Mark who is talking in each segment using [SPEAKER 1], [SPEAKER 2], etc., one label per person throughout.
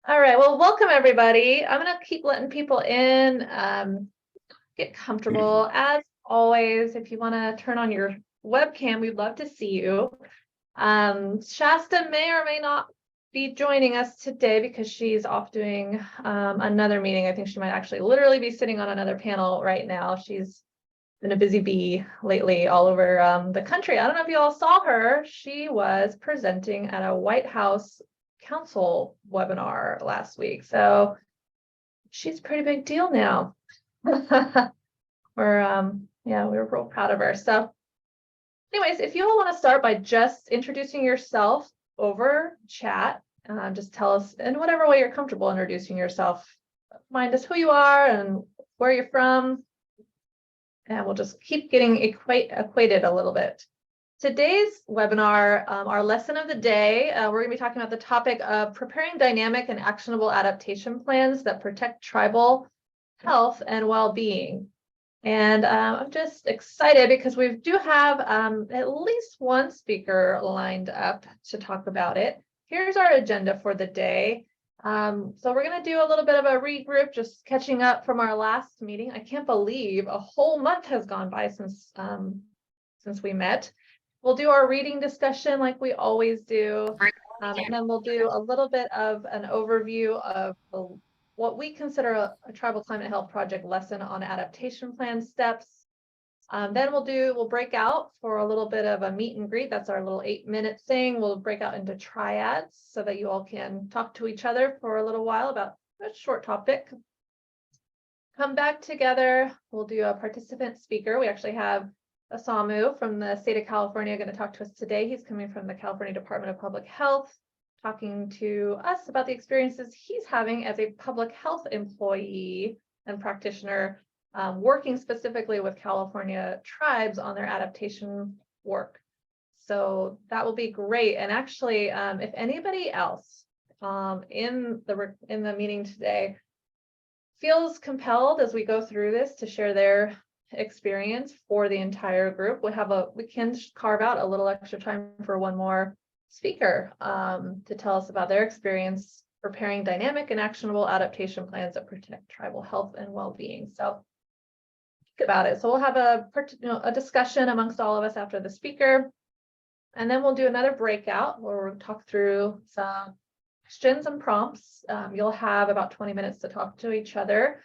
[SPEAKER 1] All right, well, welcome everybody. I'm going to keep letting people in, get comfortable. As always, if you want to turn on your webcam, we'd love to see you. Shasta may or may not be joining us today because she's off doing another meeting. I think she might actually literally be sitting on another panel right now. She's been a busy bee lately all over the country. I don't know if you all saw her. She was presenting at a White House Council webinar last week. So she's a pretty big deal now. Yeah, we were real proud of her. So anyways, if you all want to start by just introducing yourself over chat, just tell us in whatever way you're comfortable introducing yourself. Remind us who you are and where you're from. And we'll just keep getting acquainted a little bit. Today's webinar, our lesson of the day, we're going to be talking about the topic of preparing dynamic and actionable adaptation plans that protect tribal health and well-being. And I'm just excited because we do have at least one speaker lined up to talk about it. Here's our agenda for the day. So we're going to do a little bit of a regroup, just catching up from our last meeting. I can't believe a whole month has gone by since we met. We'll do our reading discussion like we always do, and then we'll do a little bit of an overview of what we consider a tribal climate health project lesson on adaptation plan steps. Then we'll break out for a little bit of a meet and greet. That's our little 8-minute thing. We'll break out into triads so that you all can talk to each other for a little while about a short topic. Come back together. We'll do a participant speaker. We actually have Asamu from the state of California going to talk to us today. He's coming from the California Department of Public Health, talking to us about the experiences he's having as a public health employee and practitioner, working specifically with California tribes on their adaptation work. So that will be great. And actually, if anybody else in the meeting today feels compelled as we go through this to share their experience for the entire group, we can carve out a little extra time for one more speaker to tell us about their experience preparing dynamic and actionable adaptation plans that protect tribal health and well-being. So think about it. So we'll have a discussion amongst all of us after the speaker, and then we'll do another breakout where we'll talk through some questions and prompts. You'll have about 20 minutes to talk to each other.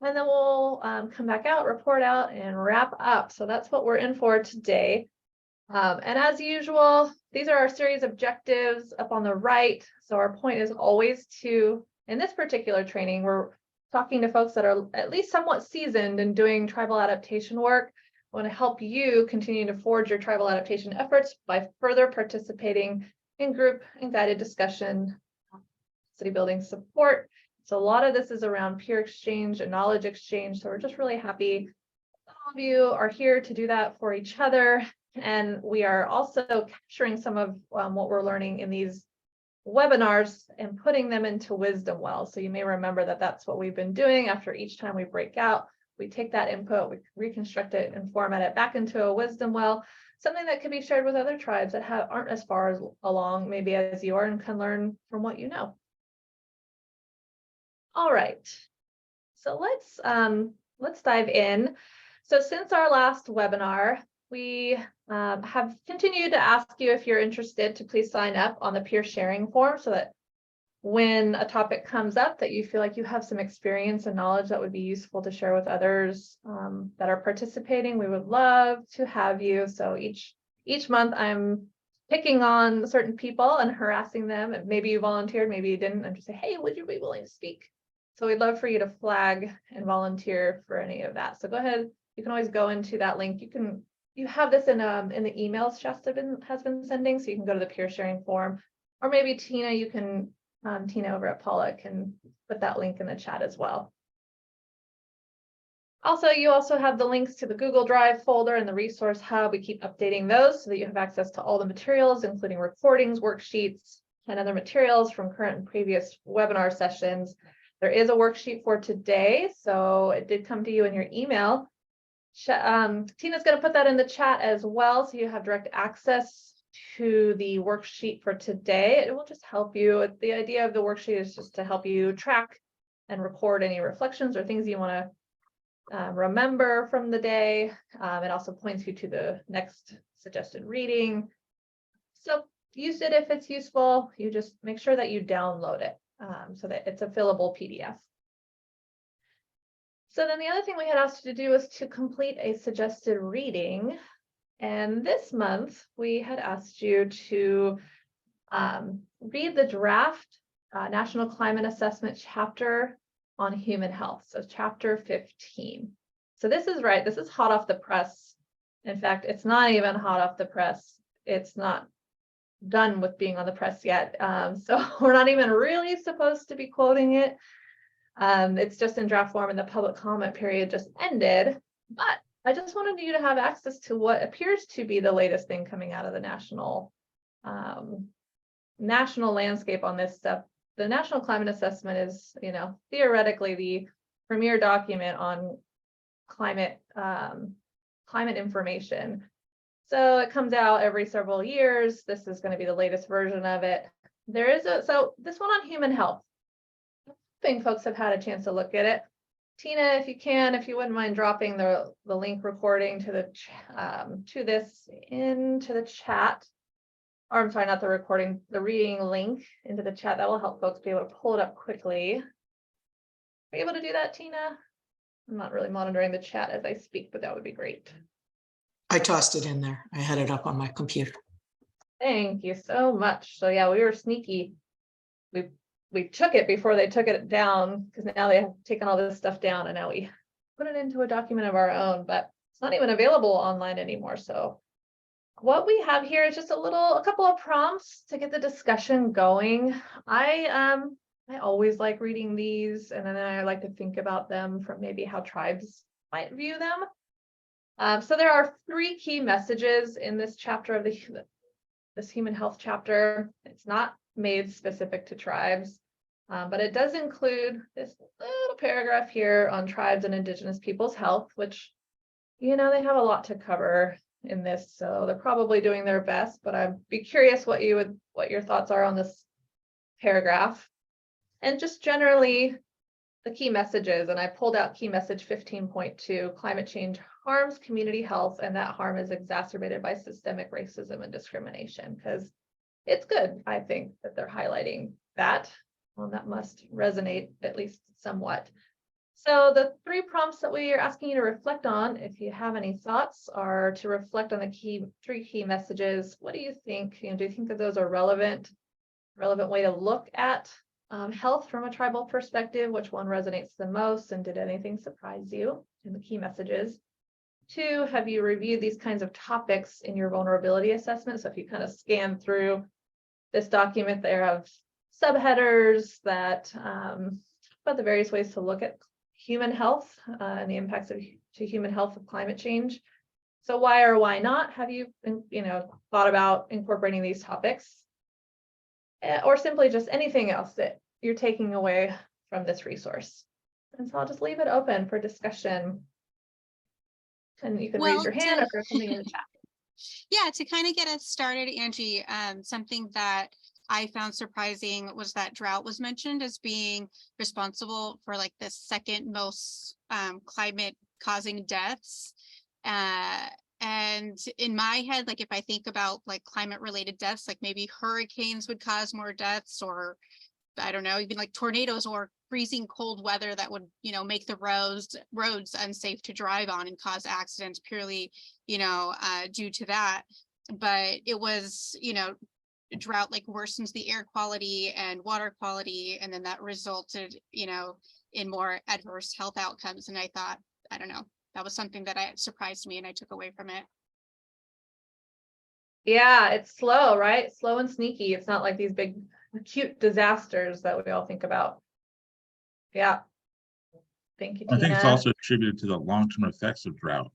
[SPEAKER 1] And then we'll come back out, report out, and wrap up. So that's what we're in for today. And as usual, these are our series objectives up on the right. So our point is always in this particular training, we're talking to folks that are at least somewhat seasoned in doing tribal adaptation work. I want to help you continue to forge your tribal adaptation efforts by further participating in group and guided discussion, city building support. So a lot of this is around peer exchange and knowledge exchange. So we're just really happy all of you are here to do that for each other. And we are also capturing some of what we're learning in these webinars and putting them into wisdom wells. So you may remember that that's what we've been doing. After each time we break out, we take that input, we reconstruct it and format it back into a wisdom well, something that can be shared with other tribes that aren't as far along maybe as you are and can learn from what you know. All right, so let's dive in. So since our last webinar, we have continued to ask you if you're interested to please sign up on the peer sharing form so that when a topic comes up that you feel like you have some experience and knowledge that would be useful to share with others that are participating, we would love to have you. So each month I'm picking on certain people and harassing them. Maybe you volunteered, maybe you didn't, and just say, hey, would you be willing to speak? So we'd love for you to flag and volunteer for any of that. So go ahead. You can always go into that link. You have this in the emails Shasta has been sending, so you can go to the peer sharing form, or maybe Tina, you can Tina over at Paula can put that link in the chat as well. Also, you also have the links to the Google Drive folder and the resource hub. We keep updating those so that you have access to all the materials, including recordings, worksheets, and other materials from current and previous webinar sessions. There is a worksheet for today, so it did come to you in your email. Tina's going to put that in the chat as well, so you have direct access to the worksheet for today. It will just help you. The idea of the worksheet is just to help you track and record any reflections or things you want to remember from the day. It also points you to the next suggested reading. So use it if it's useful. You just make sure that you download it so that it's a fillable PDF. So then the other thing we had asked you to do was to complete a suggested reading. And this month we had asked you to read the draft National Climate Assessment chapter on human health. So chapter 15. So this is right. This is hot off the press. In fact, it's not even hot off the press. It's not done with being on the press yet. So we're not even really supposed to be quoting it. It's just in draft form and the public comment period just ended. But I just wanted you to have access to what appears to be the latest thing coming out of the national landscape on this stuff. The National Climate Assessment is, theoretically the premier document on climate information. So it comes out every several years. This is going to be the latest version of it. So this one on human health. I think folks have had a chance to look at it. Tina, if you wouldn't mind dropping the link recording to this into the chat. Or I'm sorry, not the recording, the reading link into the chat. That will help folks be able to pull it up quickly. Are you able to do that, Tina? I'm not really monitoring the chat as I speak, but that would be great.
[SPEAKER 2] I tossed it in there. I had it up on my computer.
[SPEAKER 1] Thank you so much. So yeah, we were sneaky. We took it before they took it down, because now they have taken all this stuff down and now we put it into a document of our own, but it's not even available online anymore. So what we have here is just a couple of prompts to get the discussion going. I always like reading these, and then I like to think about them from maybe how tribes might view them. So there are 3 key messages in this chapter of this human health chapter. It's not made specific to tribes, but it does include this little paragraph here on tribes and indigenous peoples' health, which, they have a lot to cover in this, so they're probably doing their best, but I'd be curious what your thoughts are on this paragraph. And just generally the key messages, and I pulled out key message 15.2, climate change harms community health, and that harm is exacerbated by systemic racism and discrimination, because it's good, I think, that they're highlighting that. Well, that must resonate at least somewhat. So the 3 prompts that we are asking you to reflect on, if you have any thoughts, are to reflect on the 3 key messages. What do you think? Do you think that those are relevant way to look at health from a tribal perspective? Which one resonates the most, and did anything surprise you in the key messages? 2, have you reviewed these kinds of topics in your vulnerability assessment? So if you kind of scan through this document, there have subheaders that about the various ways to look at human health and the impacts to human health of climate change. So why or why not have you thought about incorporating these topics, or simply just anything else that you're taking away from this resource? And so I'll just leave it open for discussion, and you can raise your hand or throw something in the chat.
[SPEAKER 3] Yeah, to kind of get us started, Angie, something that I found surprising was that drought was mentioned as being responsible for like the 2nd most climate causing deaths. And in my head, like if I think about like climate related deaths, like maybe hurricanes would cause more deaths, or I don't know, even like tornadoes or freezing cold weather that would, make the roads unsafe to drive on and cause accidents purely, due to that. But it was, drought like worsens the air quality and water quality, and then that resulted, in more adverse health outcomes. And I thought, I don't know, that was something that surprised me and I took away from it.
[SPEAKER 1] Yeah, it's slow, right? Slow and sneaky. It's not like these big acute disasters that we all think about. Yeah. Thank you, Tina.
[SPEAKER 4] I think it's also attributed to the long-term effects of drought.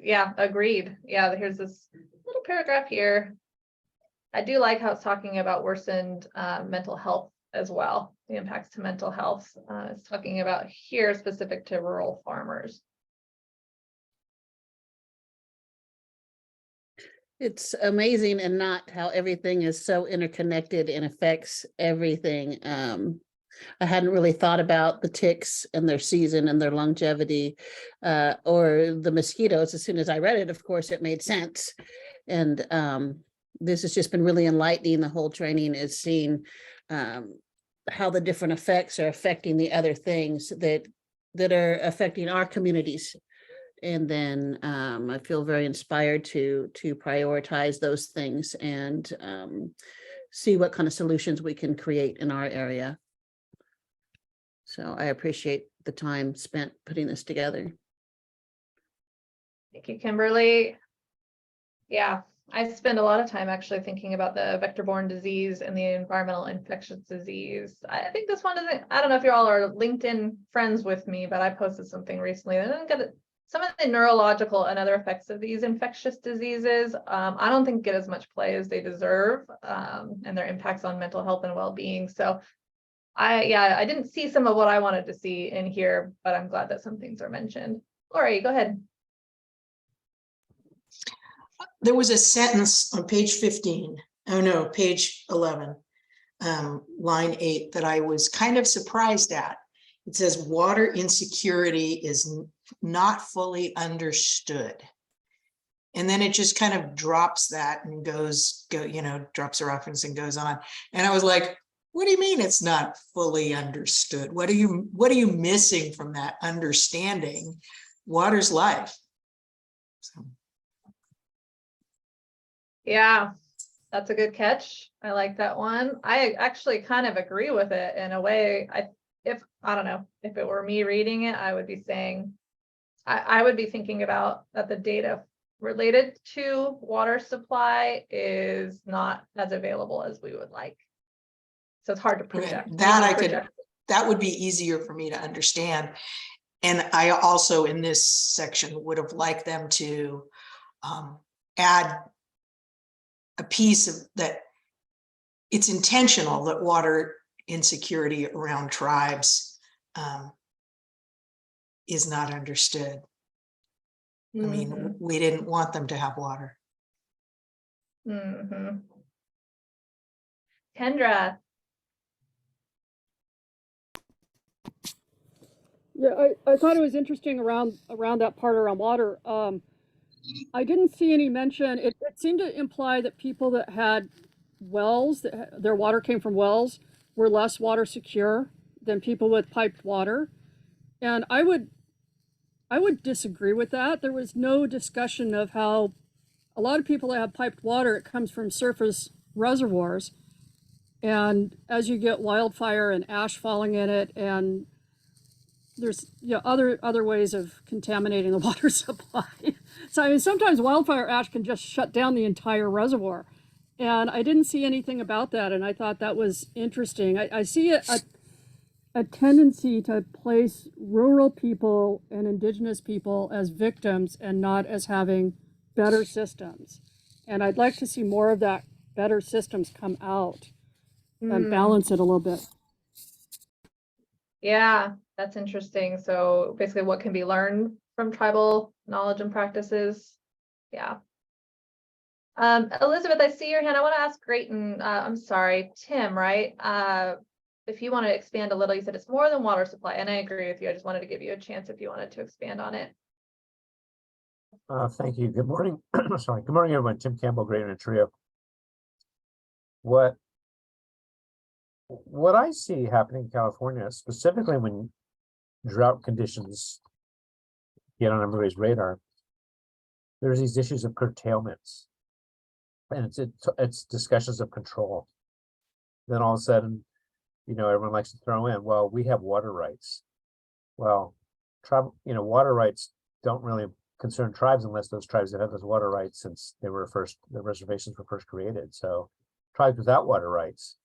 [SPEAKER 1] Yeah, agreed. Yeah, here's this little paragraph here. I do like how it's talking about worsened mental health as well, the impacts to mental health. It's talking about here specific to rural farmers.
[SPEAKER 5] It's amazing and not how everything is so interconnected and affects everything. I hadn't really thought about the ticks and their season and their longevity, or the mosquitoes. As soon as I read it, of course, it made sense. And this has just been really enlightening. The whole training is seeing how the different effects are affecting the other things that are affecting our communities. And then I feel very inspired to prioritize those things and see what kind of solutions we can create in our area. So I appreciate the time spent putting this together.
[SPEAKER 1] Thank you, Kimberly. Yeah, I spend a lot of time actually thinking about the vector-borne disease and the environmental infectious disease. I think this one doesn't, I don't know if you all are LinkedIn friends with me, but I posted something recently. I didn't get it. Some of the neurological and other effects of these infectious diseases, I don't think get as much play as they deserve, and their impacts on mental health and well-being. So I didn't see some of what I wanted to see in here, but I'm glad that some things are mentioned. Lori, go ahead.
[SPEAKER 2] There was a sentence on page 15, oh no, page 11, line 8, that I was kind of surprised at. It says water insecurity is not fully understood. And then it just kind of drops that and drops a reference and goes on. And I was like, what do you mean it's not fully understood? What are you missing from that understanding? Water's life. So.
[SPEAKER 1] Yeah, that's a good catch. I like that one. I actually kind of agree with it in a way. I don't know, if it were me reading it, I would be saying, I would be thinking about that the data related to water supply is not as available as we would like. So it's hard to project.
[SPEAKER 2] That would be easier for me to understand. And I also, in this section, would have liked them to add a piece of that. It's intentional that water insecurity around tribes is not understood. I mean, we didn't want them to have water.
[SPEAKER 1] Kendra.
[SPEAKER 6] Yeah, I thought it was interesting around that part around water. I didn't see any mention. It seemed to imply that people that had wells, that their water came from wells, were less water secure than people with piped water. And I would disagree with that. There was no discussion of how a lot of people that have piped water, it comes from surface reservoirs. And as you get wildfire and ash falling in it, and there's other ways of contaminating the water supply. So I mean, sometimes wildfire ash can just shut down the entire reservoir. And I didn't see anything about that, and I thought that was interesting. I see a tendency to place rural people and indigenous people as victims and not as having better systems. And I'd like to see more of that better systems come out and balance it a little bit.
[SPEAKER 1] Yeah, that's interesting. So basically what can be learned from tribal knowledge and practices. Yeah. Elizabeth, I see your hand. I want to ask Tim, right? If you want to expand a little, you said it's more than water supply, and I agree with you. I just wanted to give you a chance if you wanted to expand on it.
[SPEAKER 7] Thank you. Good morning. Sorry. Good morning, everyone. Tim Campbell, Greater Trio. What I see happening in California, specifically when drought conditions get on everybody's radar, there's these issues of curtailments, and it's discussions of control. Then all of a sudden, everyone likes to throw in, well, we have water rights. Well, water rights don't really concern tribes unless those tribes have had those water rights since the reservations were first created. So tribes without water rights,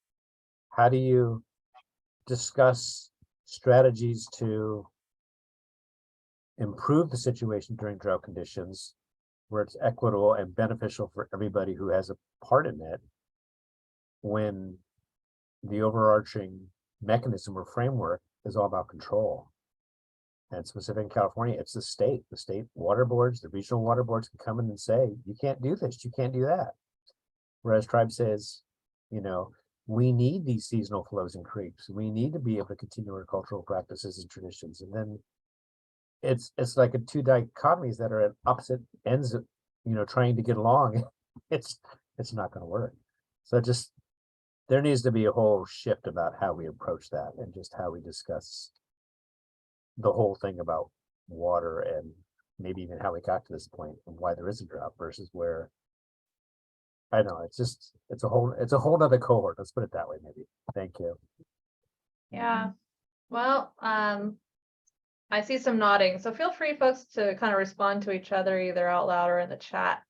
[SPEAKER 7] how do you discuss strategies to improve the situation during drought conditions where it's equitable and beneficial for everybody who has a part in it, when the overarching mechanism or framework is all about control? And specific in California, it's the state water boards, the regional water boards can come in and say, you can't do this, you can't do that. Whereas tribe says, you know, we need these seasonal flows in creeks. We need to be able to continue our cultural practices and traditions. And then it's like a two dichotomies that are at opposite ends of, you know, trying to get along. It's not going to work. So just there needs to be a whole shift about how we approach that and just how we discuss the whole thing about water and maybe even how we got to this point and why there is a drought versus where I know it's a whole nother cohort. Let's put it that way, maybe. Thank you.
[SPEAKER 1] Yeah, well, I see some nodding, so feel free, folks, to kind of respond to each other either out loud or in the chat.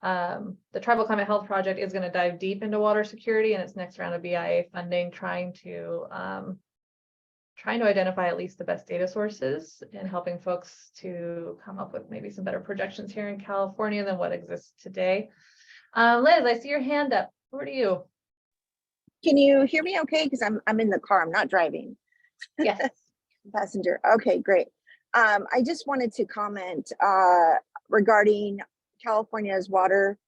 [SPEAKER 1] The Tribal Climate Health Project is going to dive deep into water security in its next round of BIA funding, trying to identify at least the best data sources and helping folks to come up with maybe some better projections here in California than what exists today. Liz, I see your hand up. Over to you.
[SPEAKER 8] Can you hear me okay? Because I'm in the car, I'm not driving.
[SPEAKER 1] Yes.
[SPEAKER 8] Passenger. Okay, great. I just wanted to comment regarding California's water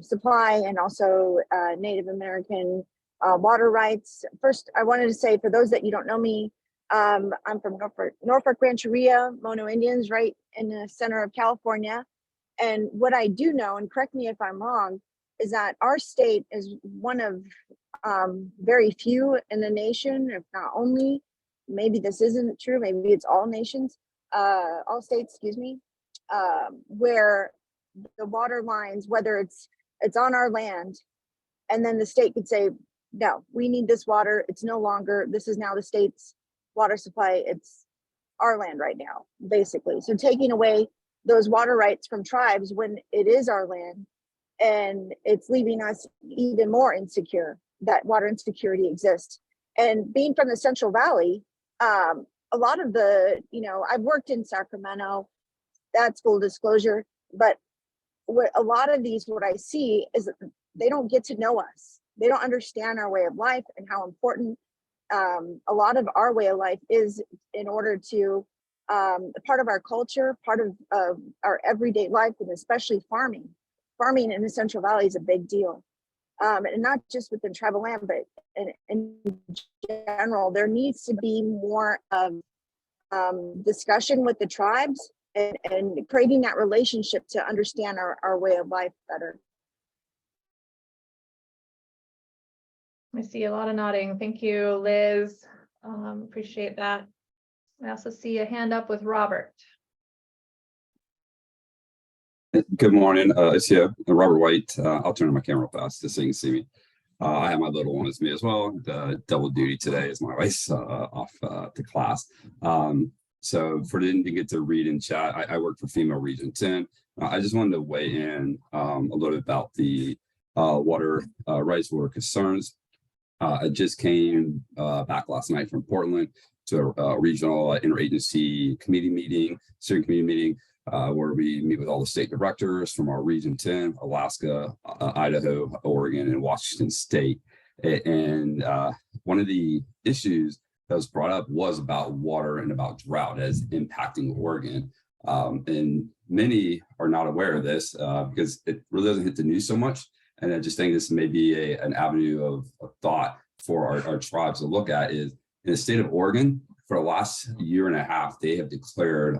[SPEAKER 8] supply and also Native American water rights. First, I wanted to say, for those that you don't know me, I'm from Norfolk Rancheria, Mono Indians, right in the center of California. And what I do know, and correct me if I'm wrong, is that our state is one of very few in the nation, if not only, maybe this isn't true, maybe it's all nations, all states, excuse me, where the water lines, whether it's on our land, and then the state could say, no, we need this water, it's no longer, this is now the state's water supply, it's our land right now, basically. So taking away those water rights from tribes when it is our land, and it's leaving us even more insecure, that water insecurity exists. And being from the Central Valley, a lot of the, you know, I've worked in Sacramento, that's full disclosure, but what a lot of these, what I see is that they don't get to know us. They don't understand our way of life and how important a lot of our way of life is in order to part of our culture, part of our everyday life, and especially farming. Farming in the Central Valley is a big deal. And not just within tribal land, but in general, there needs to be more discussion with the tribes and creating that relationship to understand our way of life better.
[SPEAKER 1] I see a lot of nodding. Thank you, Liz. Appreciate that. I also see a hand up with Robert.
[SPEAKER 9] Good morning. It's here, Robert White. I'll turn on my camera fast just so you can see me. I have my little one with me as well. Double duty today as my wife's off to class. So for didn't get to read in chat, I work for Female Region 10. I just wanted to weigh in a little bit about the water rights, water concerns. I just came back last night from Portland to a regional interagency committee meeting, steering committee meeting, where we meet with all the state directors from our Region 10, Alaska, Idaho, Oregon, and Washington State. And one of the issues that was brought up was about water and about drought as impacting Oregon. And many are not aware of this because it really doesn't hit the news so much. And I just think this may be an avenue of thought for our tribes to look at is in the state of Oregon, for the last year and a half, they have declared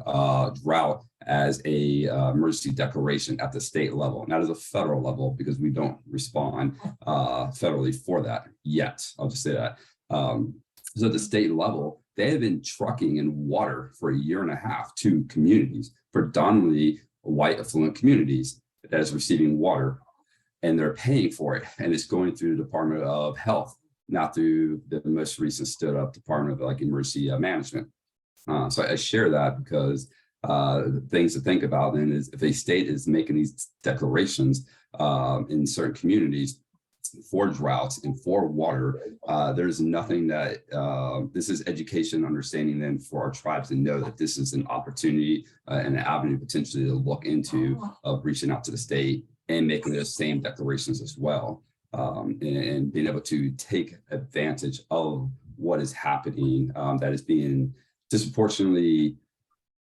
[SPEAKER 9] drought as a emergency declaration at the state level, not as a federal level, because we don't respond federally for that yet. I'll just say that. So at the state level, they have been trucking in water for a year and a half to communities, predominantly white affluent communities that is receiving water, and they're paying for it. And it's going through the Department of Health, not through the most recent stood up Department of Emergency Management. So I share that because things to think about then is if a state is making these declarations in certain communities for droughts and for water, there's nothing that this is education, understanding then for our tribes to know that this is an opportunity and an avenue potentially to look into of reaching out to the state and making those same declarations as well. And being able to take advantage of what is happening that is being disproportionately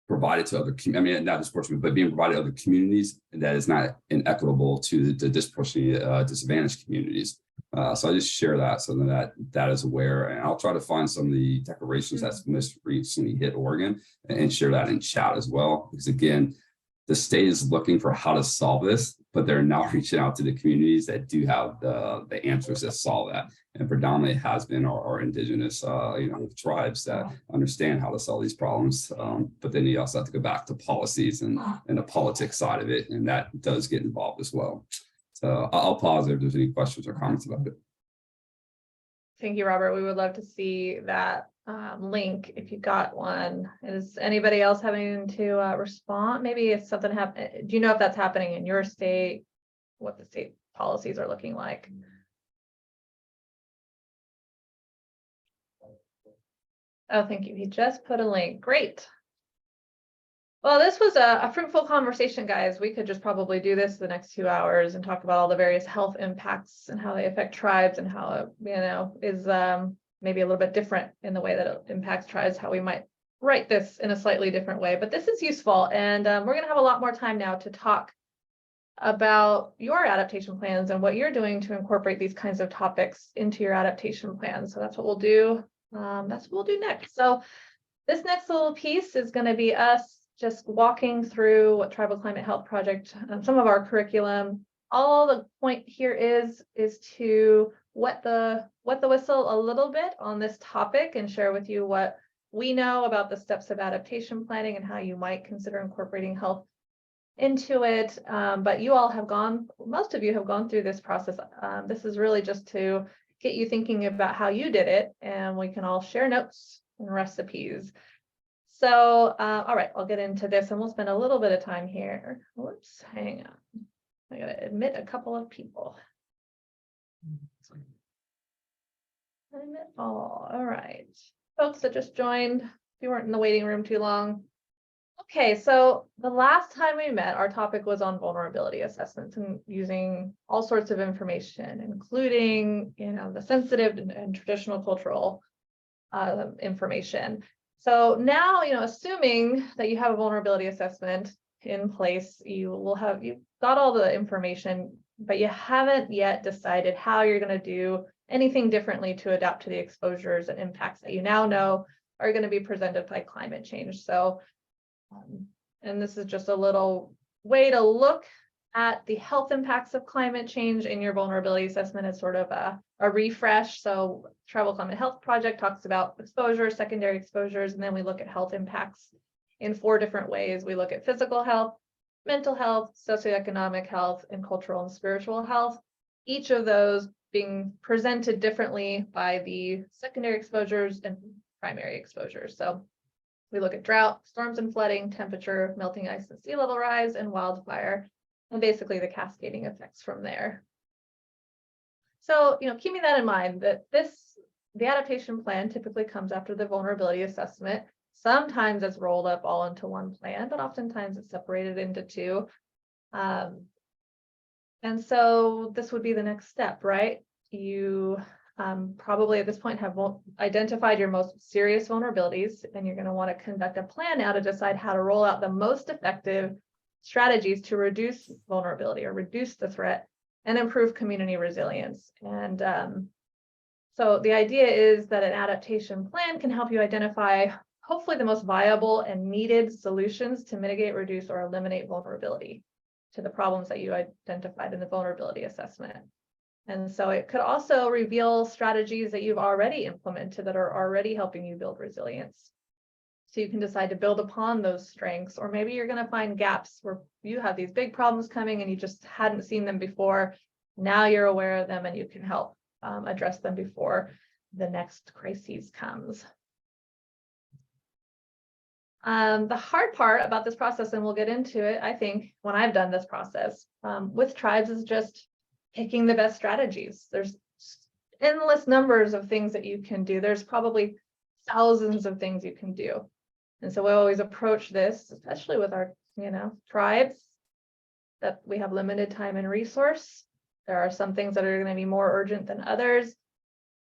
[SPEAKER 9] provided to other, I mean, not disproportionately, but being provided to other communities that is not inequitable to the disproportionately disadvantaged communities. So I just share that so that is aware, and I'll try to find some of the declarations that's most recently hit Oregon and share that in chat as well, because again, the state is looking for how to solve this, but they're not reaching out to the communities that do have the answers that solve that. And predominantly has been our indigenous, tribes that understand how to solve these problems. But then you also have to go back to policies and the politics side of it, and that does get involved as well. So I'll pause there if there's any questions or comments about it.
[SPEAKER 1] Thank you, Robert. We would love to see that link if you got one. Is anybody else having to respond? Maybe if something happened, do you know if that's happening in your state, what the state policies are looking like? Oh, thank you. He just put a link. Great. Well, this was a fruitful conversation, guys. We could just probably do this the next 2 hours and talk about all the various health impacts and how they affect tribes and how it, is maybe a little bit different in the way that it impacts tribes, how we might write this in a slightly different way. But this is useful. And we're going to have a lot more time now to talk about your adaptation plans and what you're doing to incorporate these kinds of topics into your adaptation plans. So that's what we'll do. That's what we'll do next. So this next little piece is going to be us just walking through what Tribal Climate Health Project, some of our curriculum. All the point here is to wet the whistle a little bit on this topic and share with you what we know about the steps of adaptation planning and how you might consider incorporating health into it. But you all have most of you have gone through this process. This is really just to get you thinking about how you did it, and we can all share notes and recipes. So, all right, I'll get into this and we'll spend a little bit of time here. Whoops, hang on. I gotta admit a couple of people. Admit all right. Folks that just joined, if you weren't in the waiting room too long. Okay, so the last time we met, our topic was on vulnerability assessments and using all sorts of information, including, the sensitive and traditional cultural information. So now, assuming that you have a vulnerability assessment in place, you've got all the information, but you haven't yet decided how you're going to do anything differently to adapt to the exposures and impacts that you now know are going to be presented by climate change. So, and this is just a little way to look at the health impacts of climate change in your vulnerability assessment as sort of a refresh. So Tribal Climate Health Project talks about exposure, secondary exposures, and then we look at health impacts in 4 different ways. We look at physical health, mental health, socioeconomic health, and cultural and spiritual health. Each of those being presented differently by the secondary exposures and primary exposures. So we look at drought, storms and flooding, temperature, melting ice and sea level rise, and wildfire, and basically the cascading effects from there. So, keeping that in mind, that the adaptation plan typically comes after the vulnerability assessment. Sometimes it's rolled up all into one plan, but oftentimes it's separated into 2. And so this would be the next step, right? You probably at this point have identified your most serious vulnerabilities, and you're going to want to conduct a plan now to decide how to roll out the most effective strategies to reduce vulnerability or reduce the threat and improve community resilience. And so the idea is that an adaptation plan can help you identify hopefully the most viable and needed solutions to mitigate, reduce, or eliminate vulnerability to the problems that you identified in the vulnerability assessment. And so it could also reveal strategies that you've already implemented that are already helping you build resilience. So you can decide to build upon those strengths, or maybe you're going to find gaps where you have these big problems coming and you just hadn't seen them before. Now you're aware of them and you can help address them before the next crisis comes. The hard part about this process, and we'll get into it, I think, when I've done this process with tribes, is just picking the best strategies. There's endless numbers of things that you can do. There's probably thousands of things you can do. And so we always approach this, especially with our, tribes, that we have limited time and resource. There are some things that are going to be more urgent than others.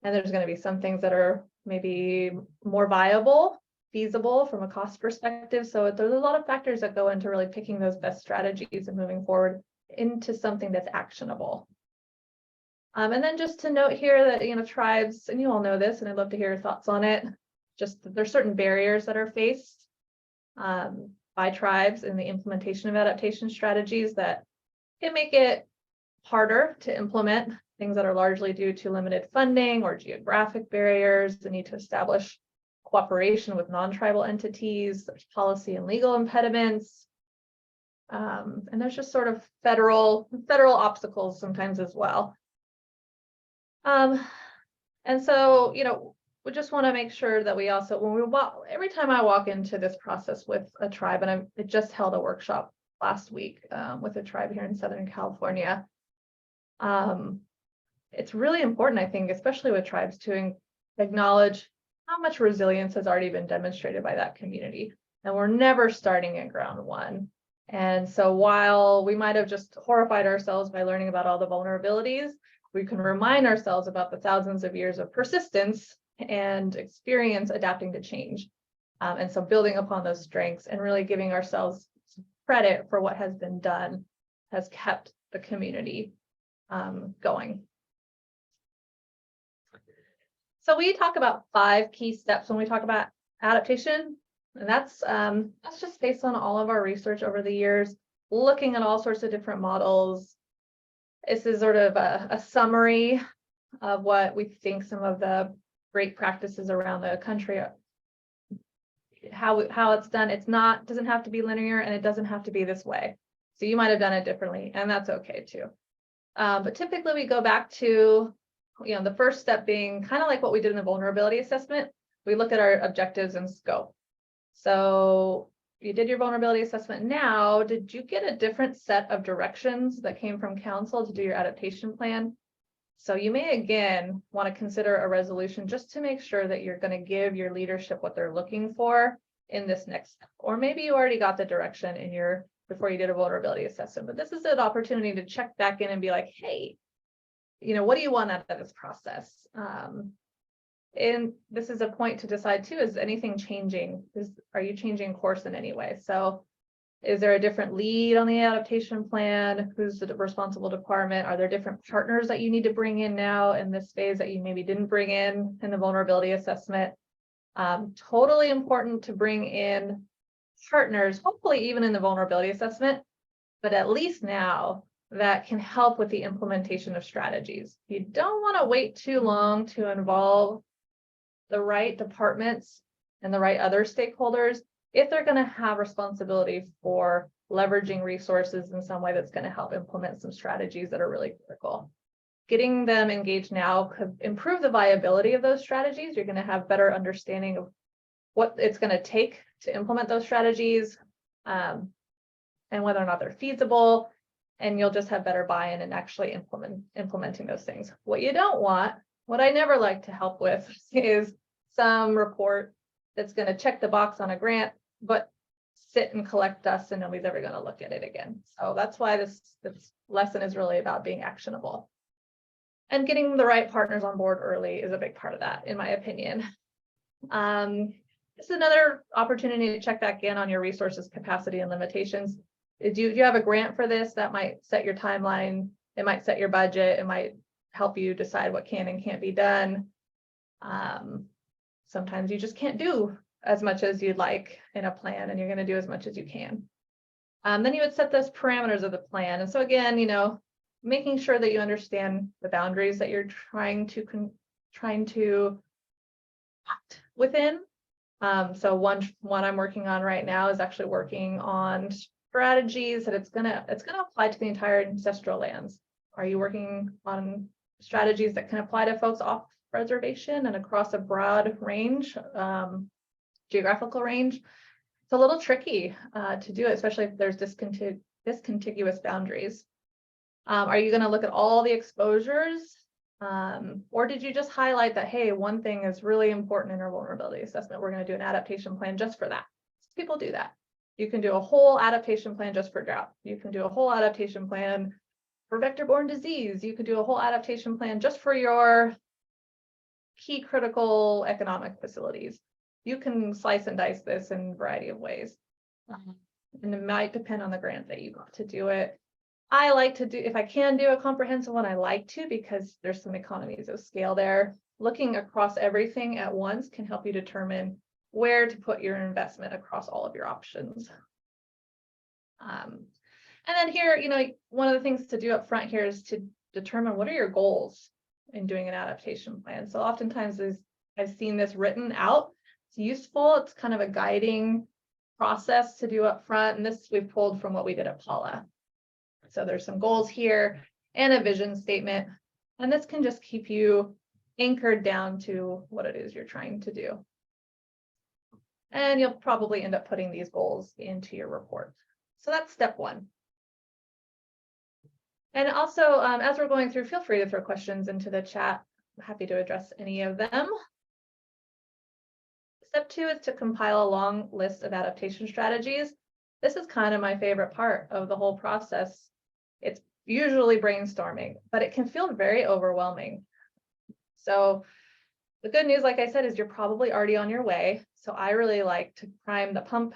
[SPEAKER 1] And there's going to be some things that are maybe more viable feasible from a cost perspective. So there's a lot of factors that go into really picking those best strategies and moving forward into something that's actionable. And then just to note here that, you know, tribes, and you all know this, and I'd love to hear your thoughts on it, just that there's certain barriers that are faced by tribes in the implementation of adaptation strategies that can make it harder to implement, things that are largely due to limited funding or geographic barriers, the need to establish cooperation with non-tribal entities, there's policy and legal impediments, and there's just sort of federal obstacles sometimes as well. And so, you know, we just want to make sure that we also, when we walk, every time I walk into this process with a tribe, and I just held a workshop last week with a tribe here in Southern California. It's really important, I think, especially with tribes, to acknowledge how much resilience has already been demonstrated by that community. And we're never starting at ground one. And so while we might have just horrified ourselves by learning about all the vulnerabilities, we can remind ourselves about the thousands of years of persistence and experience adapting to change. And so building upon those strengths and really giving ourselves credit for what has been done has kept the community going. So we talk about 5 key steps when we talk about adaptation, and that's just based on all of our research over the years, looking at all sorts of different models. This is sort of a summary of what we think some of the great practices around the country are, how it's done. It's not, doesn't have to be linear, and it doesn't have to be this way. So you might have done it differently, and that's okay too. But typically we go back to, you know, the first step being kind of like what we did in the vulnerability assessment. We look at our objectives and scope. So you did your vulnerability assessment. Now, did you get a different set of directions that came from council to do your adaptation plan? So you may again want to consider a resolution just to make sure that you're going to give your leadership what they're looking for in this next step. Or maybe you already got the direction in your before you did a vulnerability assessment, but this is an opportunity to check back in and be like, hey, you know, what do you want out of this process? And this is a point to decide too, is anything changing? Are you changing course in any way? So is there a different lead on the adaptation plan? Who's the responsible department? Are there different partners that you need to bring in now in this phase that you maybe didn't bring in the vulnerability assessment? Totally important to bring in partners, hopefully even in the vulnerability assessment, but at least now that can help with the implementation of strategies. You don't want to wait too long to involve the right departments and the right other stakeholders if they're going to have responsibility for leveraging resources in some way that's going to help implement some strategies that are really critical. Getting them engaged now could improve the viability of those strategies. You're going to have better understanding of what it's going to take to implement those strategies and whether or not they're feasible, and you'll just have better buy-in and actually implementing those things. What you don't want, what I never like to help with, is some report that's going to check the box on a grant, but sit and collect dust and nobody's ever going to look at it again. So that's why this lesson is really about being actionable. And getting the right partners on board early is a big part of that, in my opinion. This is another opportunity to check back in on your resources, capacity, and limitations. Do you have a grant for this? That might set your timeline. It might set your budget. It might help you decide what can and can't be done. Sometimes you just can't do as much as you'd like in a plan, and you're going to do as much as you can. Then you would set those parameters of the plan. And so again, you know, making sure that you understand the boundaries that you're trying to act within. So one I'm working on right now is actually working on strategies that it's gonna apply to the entire ancestral lands. Are you working on strategies that can apply to folks off reservation and across a broad range, geographical range? It's a little tricky to do it, especially if there's discontiguous boundaries. Are you going to look at all the exposures? Or did you just highlight that, hey, one thing is really important in our vulnerability assessment, we're going to do an adaptation plan just for that? People do that. You can do a whole adaptation plan just for drought. You can do a whole adaptation plan for vector-borne disease. You could do a whole adaptation plan just for your key critical economic facilities. you can slice and dice this in a variety of ways. And it might depend on the grant that you got to do it. I like to do, if I can do a comprehensive one, I like to, because there's some economies of scale there. Looking across everything at once can help you determine where to put your investment across all of your options. And then here, you know, one of the things to do up front here is to determine what are your goals in doing an adaptation plan. So oftentimes I've seen this written out. It's useful. It's kind of a guiding process to do up front. And this we've pulled from what we did at Paula. So there's some goals here and a vision statement. And this can just keep you anchored down to what it is you're trying to do. And you'll probably end up putting these goals into your report. So that's step one. And also, as we're going through, feel free to throw questions into the chat. I'm happy to address any of them. Step two is to compile a long list of adaptation strategies. This is kind of my favorite part of the whole process. It's usually brainstorming, but it can feel very overwhelming. So the good news, like I said, is you're probably already on your way. So I really like to prime the pump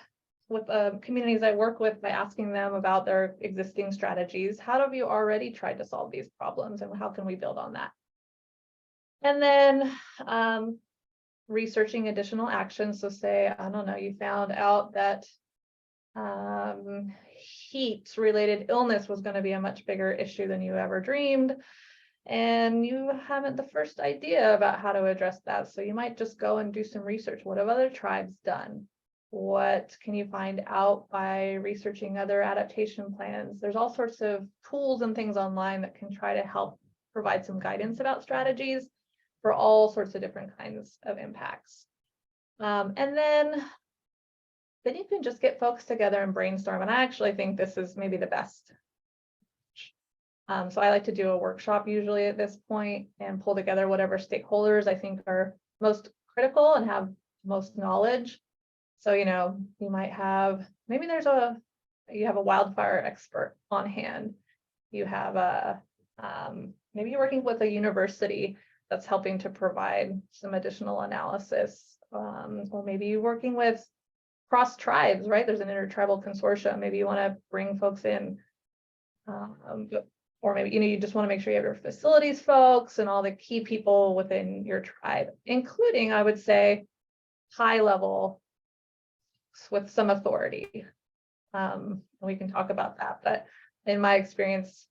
[SPEAKER 1] with communities I work with by asking them about their existing strategies. How have you already tried to solve these problems, and how can we build on that? And then researching additional actions. So say, I don't know, you found out that heat-related illness was going to be a much bigger issue than you ever dreamed. And you haven't the first idea about how to address that. So you might just go and do some research. What have other tribes done? What can you find out by researching other adaptation plans? There's all sorts of tools and things online that can try to help provide some guidance about strategies for all sorts of different kinds of impacts. And then you can just get folks together and brainstorm. And I actually think this is maybe the best. So I like to do a workshop usually at this point and pull together whatever stakeholders I think are most critical and have most knowledge. So, you know, you might have, maybe you have a wildfire expert on hand. You have maybe you're working with a university that's helping to provide some additional analysis. Or maybe you're working with cross tribes, right? There's an intertribal consortium. Maybe you want to bring folks in. Or maybe, you know, you just want to make sure you have your facilities folks and all the key people within your tribe, including, I would say, high level with some authority. We can talk about that, but in my experience,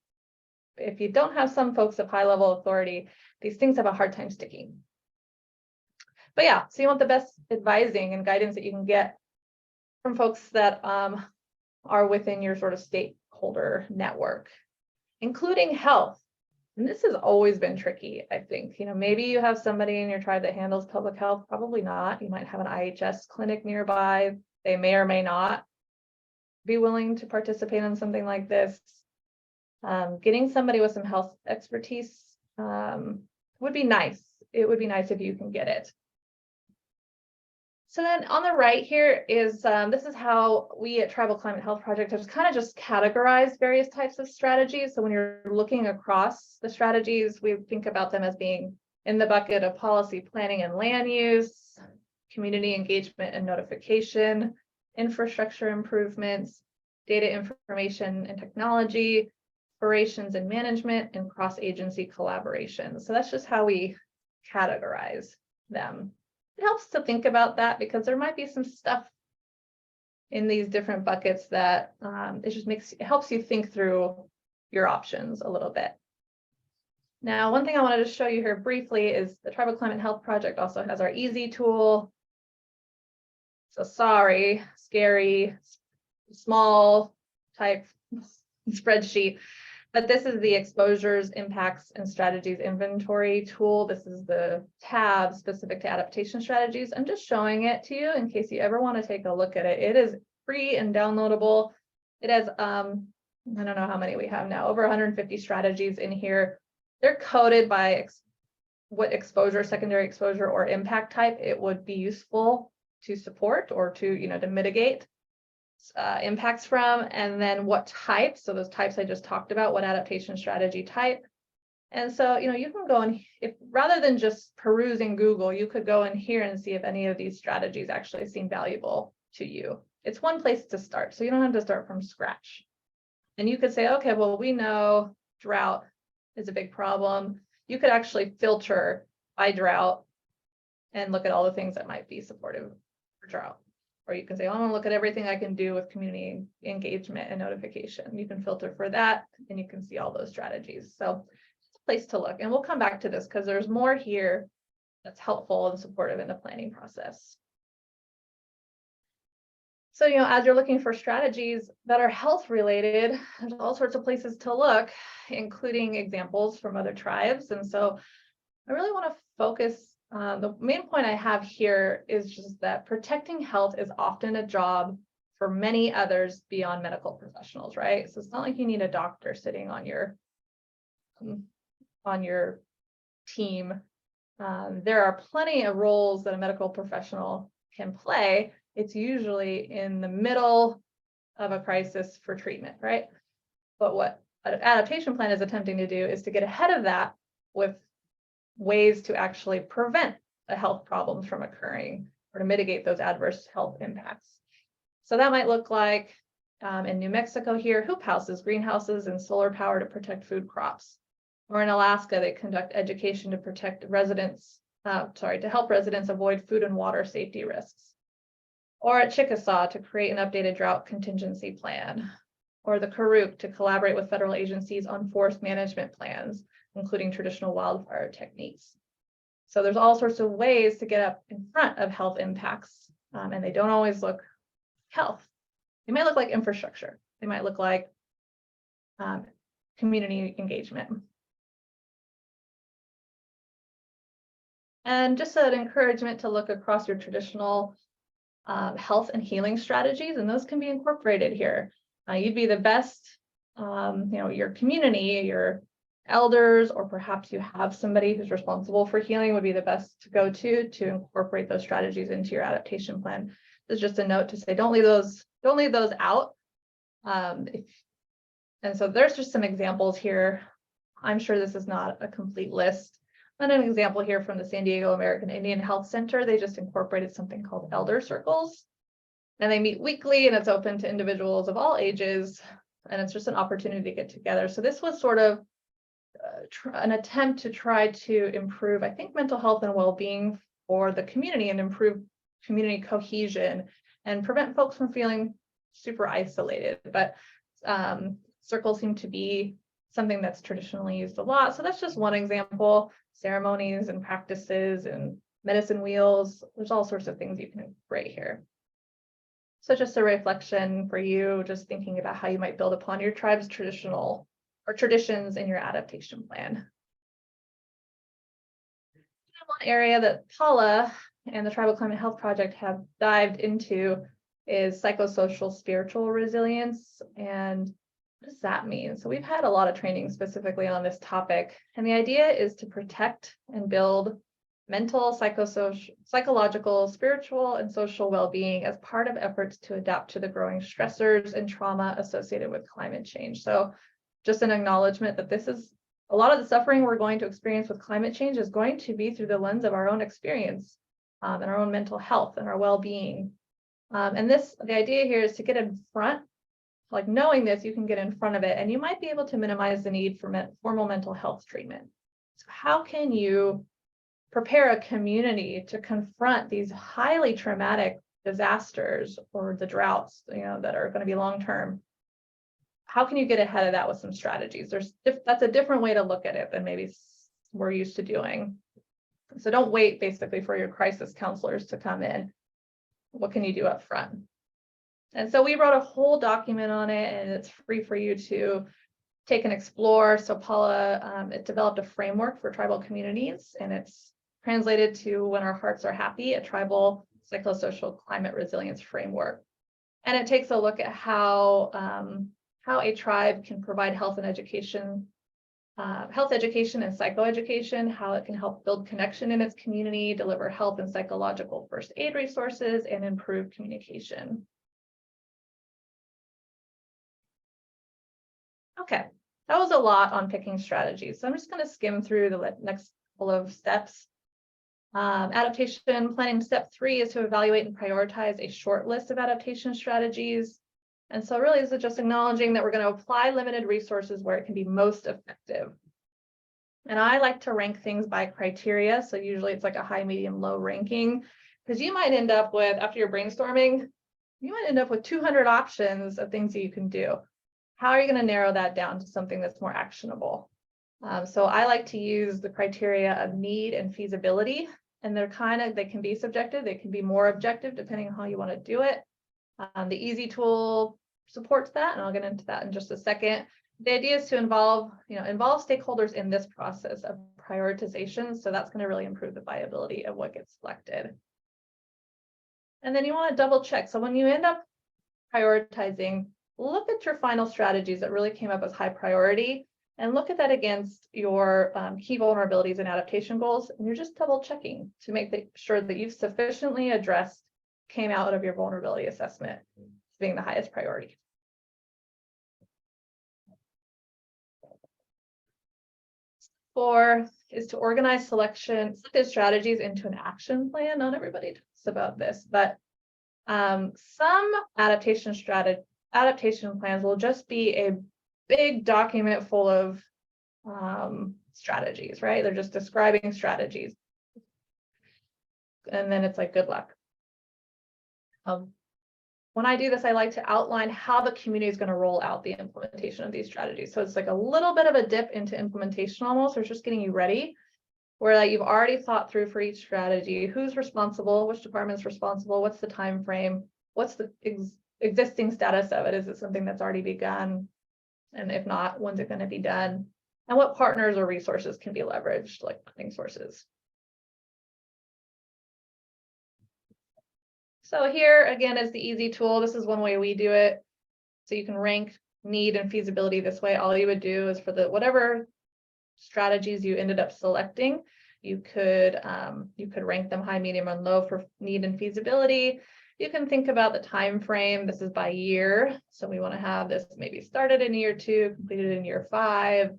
[SPEAKER 1] if you don't have some folks of high level authority, these things have a hard time sticking. But yeah, so you want the best advising and guidance that you can get from folks that are within your sort of stakeholder network, including health. And this has always been tricky, I think. You know, maybe you have somebody in your tribe that handles public health, probably not. You might have an IHS clinic nearby. They may or may not be willing to participate in something like this. Getting somebody with some health expertise would be nice. It would be nice if you can get it. So then on the right here is, this is how we at Tribal Climate Health Project have kind of just categorized various types of strategies. So when you're looking across the strategies, we think about them as being in the bucket of policy planning and land use, community engagement and notification, infrastructure improvements, data information and technology, operations and management, and cross-agency collaboration. So that's just how we categorize them. It helps to think about that because there might be some stuff in these different buckets that it helps you think through your options a little bit. Now, one thing I wanted to show you here briefly is the Tribal Climate Health Project also has our easy tool. So sorry, scary, small type spreadsheet. But this is the exposures, impacts, and strategies inventory tool. This is the tab specific to adaptation strategies. I'm just showing it to you in case you ever want to take a look at it. It is free and downloadable. It has, I don't know how many we have now, over 150 strategies in here. They're coded by what exposure, secondary exposure, or impact type it would be useful to support or to, you know, to mitigate impacts from, and then what types. So those types I just talked about, what adaptation strategy type, And so, you can go and if rather than just perusing Google, you could go in here and see if any of these strategies actually seem valuable to you. It's one place to start, so you don't have to start from scratch. And you could say, okay, well, we know drought is a big problem. You could actually filter by drought and look at all the things that might be supportive for drought. Or you can say, I want to look at everything I can do with community engagement and notification. You can filter for that and you can see all those strategies. So it's a place to look. And we'll come back to this because there's more here that's helpful and supportive in the planning process. So, as you're looking for strategies that are health related, there's all sorts of places to look, including examples from other tribes. And so I really want to focus. The main point I have here is just that protecting health is often a job for many others beyond medical professionals, right? So it's not like you need a doctor sitting on your team. There are plenty of roles that a medical professional can play. It's usually in the middle of a crisis for treatment, right? But what an adaptation plan is attempting to do is to get ahead of that with ways to actually prevent the health problems from occurring or to mitigate those adverse health impacts. So that might look like in New Mexico here, hoop houses, greenhouses, and solar power to protect food crops. Or in Alaska, they conduct education to protect residents, to help residents avoid food and water safety risks. Or at Chickasaw to create an updated drought contingency plan. Or the Karuk to collaborate with federal agencies on forest management plans, including traditional wildfire techniques. So there's all sorts of ways to get up in front of health impacts, and they don't always look health. They might look like infrastructure. They might look like community engagement. And just an encouragement to look across your traditional health and healing strategies, and those can be incorporated here. You'd be the best, your community, your elders, or perhaps you have somebody who's responsible for healing would be the best to go to incorporate those strategies into your adaptation plan. There's just a note to say, don't leave those out. And so there's just some examples here. I'm sure this is not a complete list. And an example here from the San Diego American Indian Health Center, they just incorporated something called elder circles. And they meet weekly and it's open to individuals of all ages. And it's just an opportunity to get together. So this was sort of an attempt to try to improve, I think, mental health and well-being for the community and improve community cohesion and prevent folks from feeling super isolated. But circles seem to be something that's traditionally used a lot. So that's just one example. Ceremonies and practices and medicine wheels. There's all sorts of things you can incorporate here. So just a reflection for you, just thinking about how you might build upon your tribe's traditional or traditions in your adaptation plan. One area that Paula and the Tribal Climate Health Project have dived into is psychosocial spiritual resilience. And what does that mean? So we've had a lot of training specifically on this topic. And the idea is to protect and build mental, psychological, spiritual, and social well-being as part of efforts to adapt to the growing stressors and trauma associated with climate change. So just an acknowledgement that this is a lot of the suffering we're going to experience with climate change is going to be through the lens of our own experience and our own mental health and our well-being. And the idea here is to get in front, like knowing this, you can get in front of it and you might be able to minimize the need for formal mental health treatment. So how can you prepare a community to confront these highly traumatic disasters or the droughts, that are going to be long-term? How can you get ahead of that with some strategies? That's a different way to look at it than maybe we're used to doing. So don't wait basically for your crisis counselors to come in. What can you do up front? And so we wrote a whole document on it and it's free for you to take and explore. So Paula, it developed a framework for tribal communities and it's translated to When Our Hearts Are Happy, a tribal psychosocial climate resilience framework. And it takes a look at how a tribe can provide health education and psychoeducation, how it can help build connection in its community, deliver health and psychological first aid resources, and improve communication. Okay, that was a lot on picking strategies. So I'm just going to skim through the next couple of steps. Adaptation planning step 3 is to evaluate and prioritize a short list of adaptation strategies. And so really this is just acknowledging that we're going to apply limited resources where it can be most effective. And I like to rank things by criteria. So usually it's like a high, medium, low ranking, because you might end up with, after your brainstorming, you might end up with 200 options of things that you can do. How are you going to narrow that down to something that's more actionable? So I like to use the criteria of need and feasibility, and they can be subjective, they can be more objective depending on how you want to do it. The easy tool supports that, and I'll get into that in just a second. The idea is to involve stakeholders in this process of prioritization. So that's going to really improve the viability of what gets selected. And then you want to double check. So when you end up prioritizing, look at your final strategies that really came up as high priority and look at that against your key vulnerabilities and adaptation goals. And you're just double checking to make sure that you've sufficiently addressed, came out of your vulnerability assessment being the highest priority. Four is to organize selected strategies into an action plan. Not everybody talks about this, but some adaptation plans will just be a big document full of strategies, right? They're just describing strategies. And then it's like, good luck. When I do this, I like to outline how the community is going to roll out the implementation of these strategies. So it's like a little bit of a dip into implementation almost, or just getting you ready, where like you've already thought through for each strategy, who's responsible, which department's responsible, what's the time frame, what's the existing status of it? Is it something that's already begun? And if not, when's it going to be done? And what partners or resources can be leveraged, like funding sources. So here again is the easy tool. This is one way we do it. So you can rank need and feasibility this way. All you would do is for the whatever strategies you ended up selecting, you could rank them high, medium, and low for need and feasibility. You can think about the time frame. This is by year. So we want to have this maybe started in year 2, completed in year 5,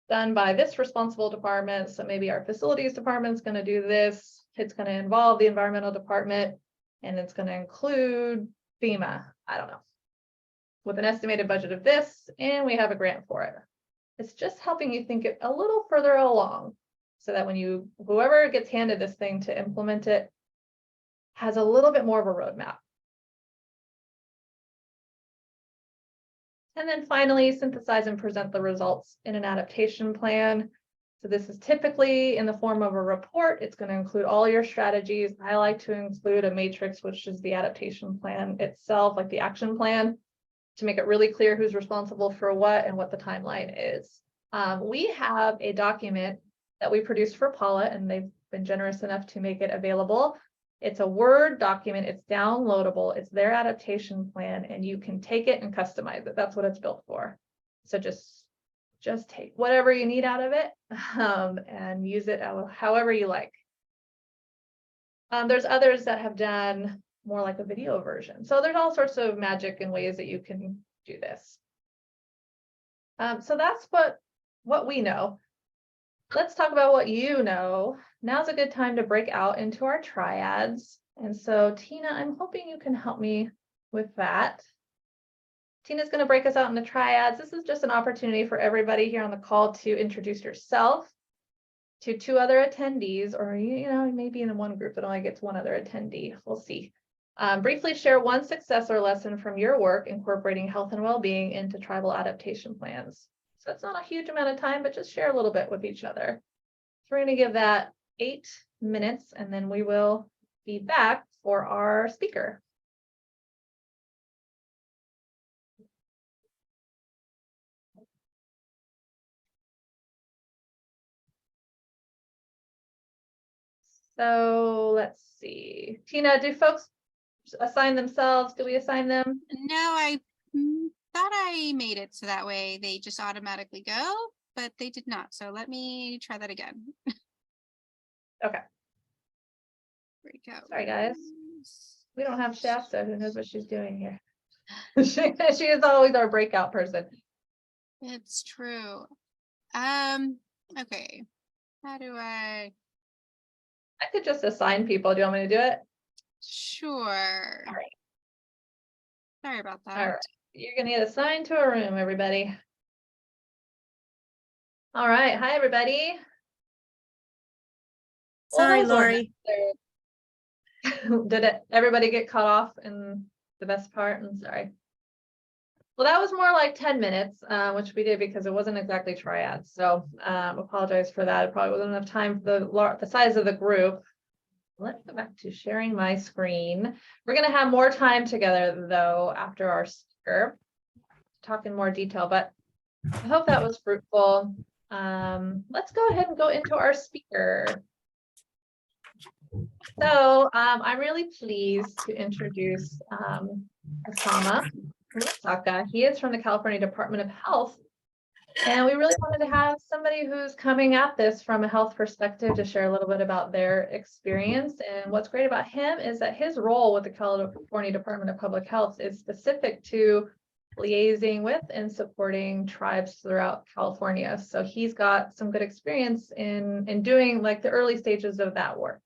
[SPEAKER 1] done by this responsible department. So maybe our facilities department is going to do this. It's going to involve the environmental department. And it's going to include FEMA, I don't know, with an estimated budget of this, and we have a grant for it. It's just helping you think it a little further along so that when whoever gets handed this thing to implement it has a little bit more of a roadmap. And then finally, synthesize and present the results in an adaptation plan. So this is typically in the form of a report. It's going to include all your strategies. I like to include a matrix, which is the adaptation plan itself, like the action plan, to make it really clear who's responsible for what and what the timeline is. We have a document that we produced for Paula, and they've been generous enough to make it available. It's a Word document. It's downloadable. It's their adaptation plan, and you can take it and customize it. That's what it's built for. So just take whatever you need out of it and use it however you like. There's others that have done more like a video version. So there's all sorts of magic and ways that you can do this. So that's what we know. Let's talk about what you know. Now's a good time to break out into our triads. And so Tina, I'm hoping you can help me with that. Tina's going to break us out into triads. This is just an opportunity for everybody here on the call to introduce yourself to 2 other attendees, or you may be in one group that only gets 1 other attendee. We'll see. Briefly share 1 success or lesson from your work incorporating health and well-being into tribal adaptation plans. So it's not a huge amount of time, but just share a little bit with each other. So we're going to give that 8 minutes, and then we will be back for our speaker. So let's see. Tina, do folks assign themselves? Do we assign them?
[SPEAKER 3] No, I thought I made it so that way they just automatically go, but they did not. So let me try that again.
[SPEAKER 1] Okay.
[SPEAKER 3] Breakout.
[SPEAKER 1] Sorry, guys. We don't have Shasta. Who knows what she's doing here? She is always our breakout person.
[SPEAKER 3] It's true. Okay. How do I?
[SPEAKER 1] I could just assign people. Do you want me to do it?
[SPEAKER 3] Sure.
[SPEAKER 1] All right.
[SPEAKER 3] Sorry about that.
[SPEAKER 1] All right. You're gonna get assigned to a room, everybody. All right. Hi, everybody. Well,
[SPEAKER 10] Sorry,
[SPEAKER 1] those weren't
[SPEAKER 10] Lori.
[SPEAKER 1] necessary. Did everybody get cut off in the best part? I'm sorry. Well, that was more like 10 minutes, which we did because it wasn't exactly triads. So apologize for that. It probably wasn't enough time for the size of the group. Let's go back to sharing my screen. We're going to have more time together, though, after our speaker, talk in more detail, but I hope that was fruitful. Let's go ahead and go into our speaker. So I'm really pleased to introduce Osama Saka. He is from the California Department of Health. And we really wanted to have somebody who's coming at this from a health perspective to share a little bit about their experience. And what's great about him is that his role with the California Department of Public Health is specific to liaising with and supporting tribes throughout California. So he's got some good experience in doing like the early stages of that work.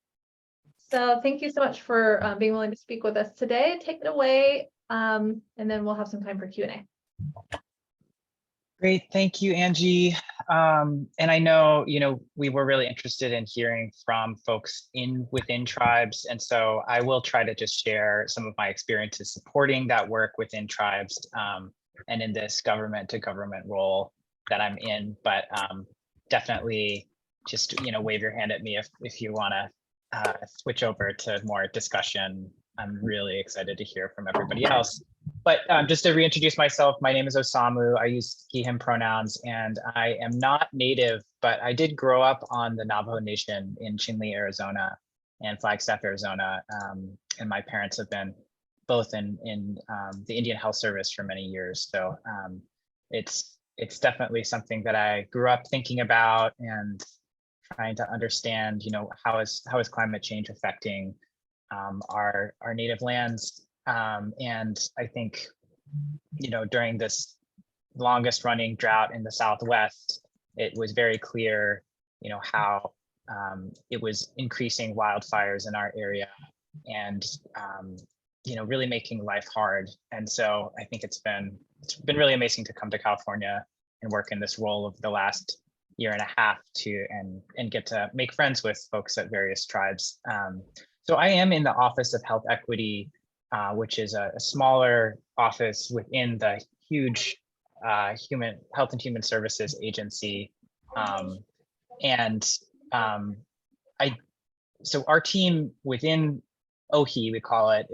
[SPEAKER 1] So thank you so much for being willing to speak with us today. Take it away, and then we'll have some time for Q&A.
[SPEAKER 11] Great, thank you, Angie. And I know, we were really interested in hearing from folks within tribes. And so I will try to just share some of my experiences supporting that work within tribes and in this government to government role that I'm in. But definitely just, wave your hand at me if you want to switch over to more discussion. I'm really excited to hear from everybody else. But just to reintroduce myself, my name is Osamu. I use he, him pronouns, and I am not native, but I did grow up on the Navajo Nation in Chinle, Arizona, and Flagstaff, Arizona. And my parents have been both in the Indian Health Service for many years. So it's definitely something that I grew up thinking about and trying to understand, how is climate change affecting our native lands. And I think, during this longest running drought in the Southwest, it was very clear, how it was increasing wildfires in our area and, really making life hard. And so I think it's been really amazing to come to California and work in this role over the last year and a half and get to make friends with folks at various tribes. So I am in the Office of Health Equity, which is a smaller office within the huge Human Health and Human Services Agency. So our team within OHE, we call it,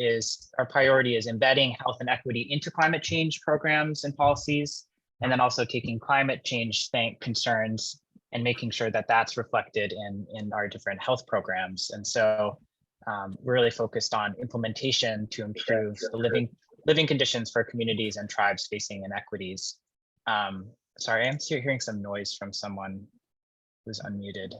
[SPEAKER 11] our priority is embedding health and equity into climate change programs and policies, and then also taking climate change concerns and making sure that that's reflected in our different health programs. And so we're really focused on implementation to improve the living conditions for communities and tribes facing inequities. Sorry, I'm hearing some noise from someone who's unmuted.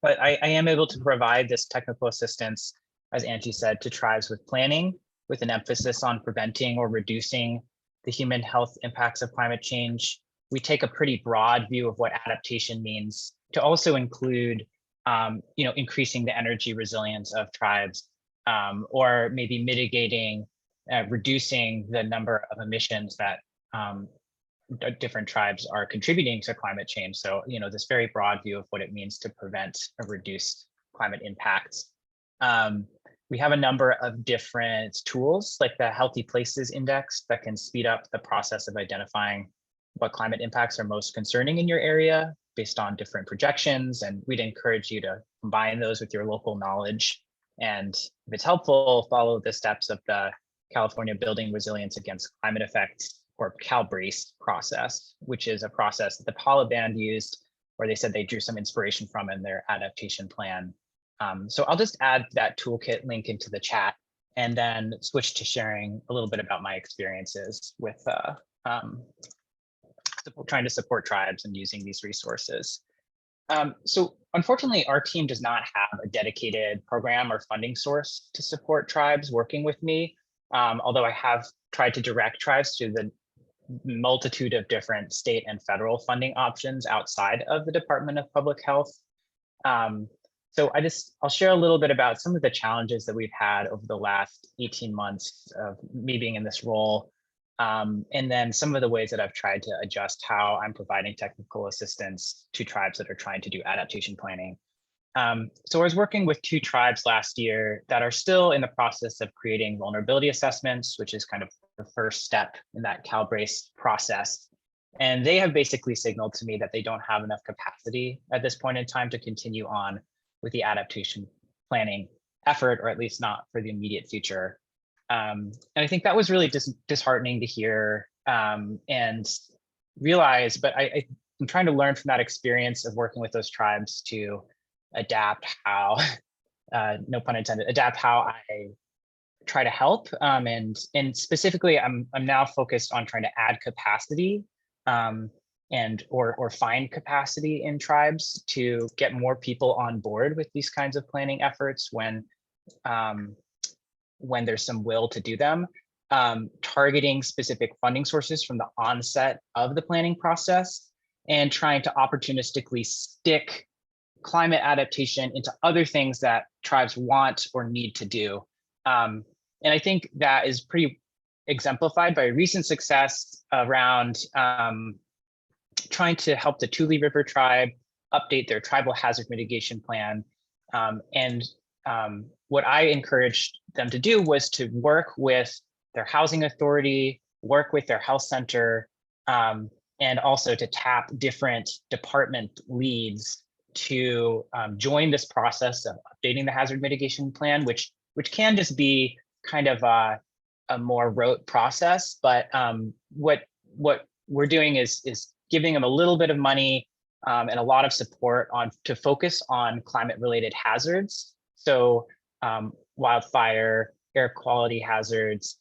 [SPEAKER 11] But I am able to provide this technical assistance, as Angie said, to tribes with planning, with an emphasis on preventing or reducing the human health impacts of climate change. We take a pretty broad view of what adaptation means to also include, increasing the energy resilience of tribes, or maybe mitigating, reducing the number of emissions that different tribes are contributing to climate change. So, this very broad view of what it means to prevent or reduce climate impacts. We have a number of different tools like the Healthy Places Index that can speed up the process of identifying what climate impacts are most concerning in your area based on different projections. And we'd encourage you to combine those with your local knowledge. And if it's helpful, follow the steps of the California Building Resilience Against Climate Effects, or CalBRACE process, which is a process that the Paula Band used, where they said they drew some inspiration from in their adaptation plan. So I'll just add that toolkit link into the chat and then switch to sharing a little bit about my experiences with trying to support tribes and using these resources. So unfortunately, our team does not have a dedicated program or funding source to support tribes working with me, although I have tried to direct tribes to the multitude of different state and federal funding options outside of the Department of Public Health. So I'll share a little bit about some of the challenges that we've had over the last 18 months of me being in this role. And then some of the ways that I've tried to adjust how I'm providing technical assistance to tribes that are trying to do adaptation planning. So I was working with 2 tribes last year that are still in the process of creating vulnerability assessments, which is kind of the first step in that CalBrace process. And they have basically signaled to me that they don't have enough capacity at this point in time to continue on with the adaptation planning effort, or at least not for the immediate future. And I think that was really disheartening to hear and realize, but I'm trying to learn from that experience of working with those tribes to adapt how, no pun intended, adapt how I try to help. And specifically, I'm now focused on trying to add capacity or find capacity in tribes to get more people on board with these kinds of planning efforts when there's some will to do them, targeting specific funding sources from the onset of the planning process, and trying to opportunistically stick climate adaptation into other things that tribes want or need to do. And I think that is pretty exemplified by recent success around trying to help the Tule River tribe update their tribal hazard mitigation plan. What I encouraged them to do was to work with their housing authority, work with their health center, and also to tap different department leads to join this process of updating the hazard mitigation plan, which can just be kind of a more rote process. But what we're doing is giving them a little bit of money and a lot of support to focus on climate-related hazards. So wildfire, air quality hazards,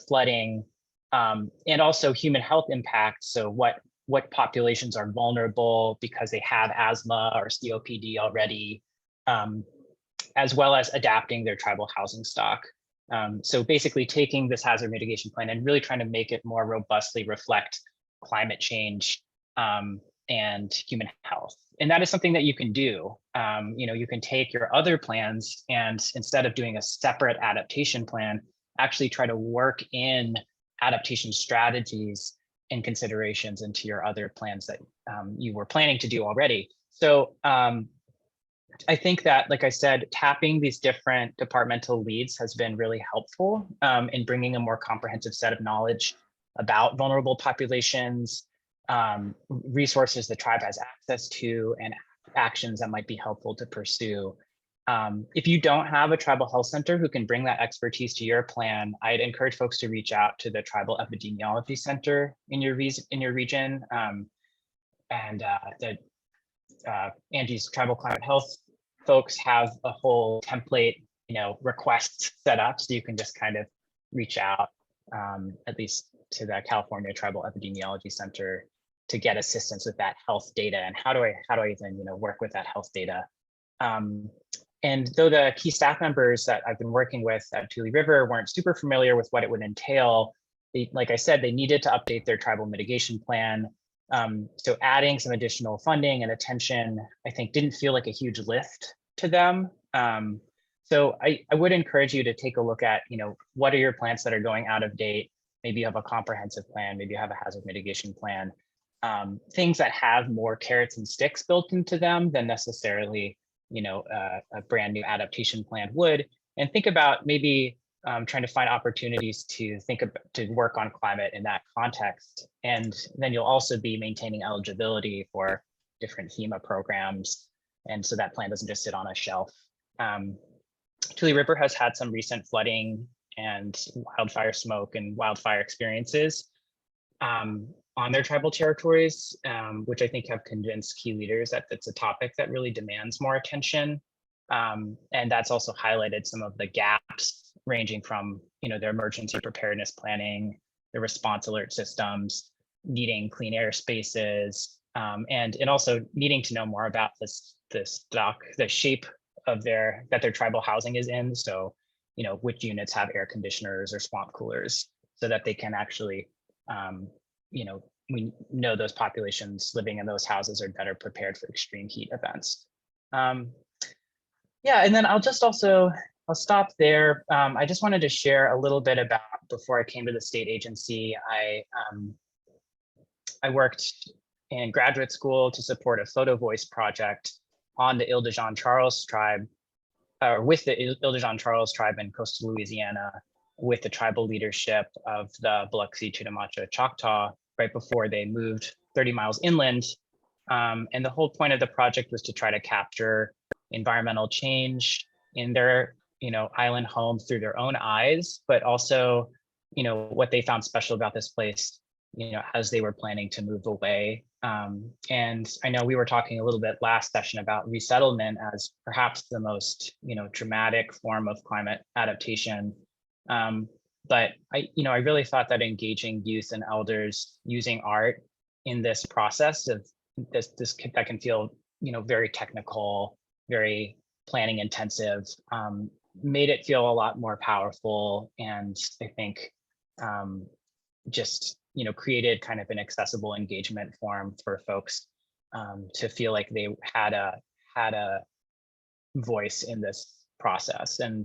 [SPEAKER 11] flooding, and also human health impacts. So what populations are vulnerable because they have asthma or COPD already, as well as adapting their tribal housing stock. So basically taking this hazard mitigation plan and really trying to make it more robustly reflect climate change and human health. And that is something that you can do. You can take your other plans and instead of doing a separate adaptation plan, actually try to work in adaptation strategies and considerations into your other plans that you were planning to do already. So I think that, like I said, tapping these different departmental leads has been really helpful in bringing a more comprehensive set of knowledge about vulnerable populations, resources the tribe has access to, and actions that might be helpful to pursue. If you don't have a tribal health center who can bring that expertise to your plan, I'd encourage folks to reach out to the Tribal Epidemiology Center in your region. Angie's Tribal Climate Health folks have a whole template, requests set up, so you can just kind of reach out, at least to the California Tribal Epidemiology Center, to get assistance with that health data and how do I even work with that health data. And though the key staff members that I've been working with at Tule River weren't super familiar with what it would entail, like I said, they needed to update their tribal mitigation plan. So adding some additional funding and attention, I think, didn't feel like a huge lift to them. So I would encourage you to take a look at, what are your plans that are going out of date? Maybe you have a comprehensive plan, maybe you have a hazard mitigation plan, things that have more carrots and sticks built into them than necessarily, a brand new adaptation plan would, and think about maybe trying to find opportunities to work on climate in that context. And then you'll also be maintaining eligibility for different FEMA programs. And so that plan doesn't just sit on a shelf. Tule River has had some recent flooding and wildfire smoke and wildfire experiences on their tribal territories, which I think have convinced key leaders that it's a topic that really demands more attention. And that's also highlighted some of the gaps ranging from, their emergency preparedness planning, the response alert systems, needing clean air spaces, and also needing to know more about the shape of their tribal housing is in. So, which units have air conditioners or swamp coolers, so that they can actually we know those populations living in those houses are better prepared for extreme heat events. Yeah, and then I'll stop there. I just wanted to share a little bit about, before I came to the state agency, I worked in graduate school to support a photo voice project on the Ile-de-Jean-Charles tribe, or with the Ile-de-Jean-Charles tribe in coastal Louisiana, with the tribal leadership of the Biloxi, Chitimacha, Choctaw, right before they moved 30 miles inland. And the whole point of the project was to try to capture environmental change in their, island home through their own eyes, but also, what they found special about this place, as they were planning to move away. And I know we were talking a little bit last session about resettlement as perhaps the most, dramatic form of climate adaptation. But I really thought that engaging youth and elders using art in this process of this that can feel, very technical, very planning intensive, made it feel a lot more powerful. And I think just, created kind of an accessible engagement forum for folks to feel like they had a voice in this process. And,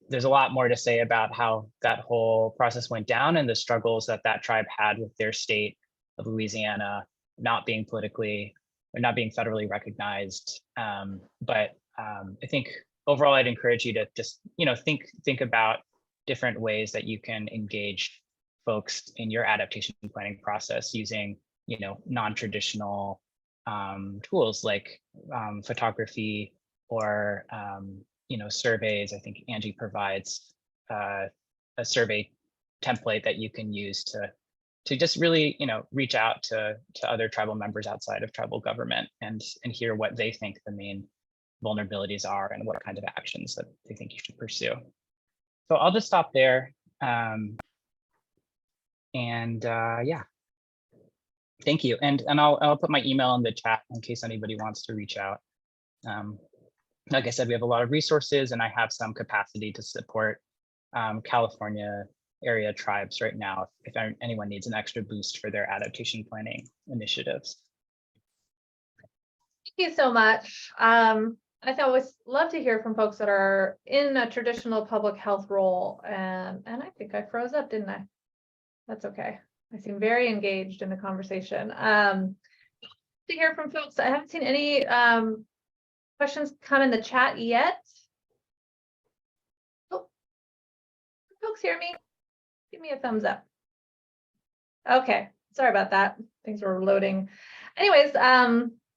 [SPEAKER 11] there's a lot more to say about how that whole process went down and the struggles that tribe had with their state of Louisiana not being politically or not being federally recognized. But I think overall, I'd encourage you to just, think about different ways that you can engage folks in your adaptation planning process using, non-traditional tools like photography or, surveys. I think Angie provides a survey template that you can use to just really, reach out to other tribal members outside of tribal government and hear what they think the main vulnerabilities are and what kind of actions that they think you should pursue. So I'll just stop there. Yeah, thank you. And I'll put my email in the chat in case anybody wants to reach out. Like I said, we have a lot of resources and I have some capacity to support California area tribes right now if anyone needs an extra boost for their adaptation planning initiatives.
[SPEAKER 1] Thank you so much. I always love to hear from folks that are in a traditional public health role. And I think I froze up, didn't I? That's okay. I seem very engaged in the conversation. To hear from folks, I haven't seen any questions come in the chat yet. Oh, can folks hear me? Give me a thumbs up. Okay, sorry about that. Things were loading. Anyways,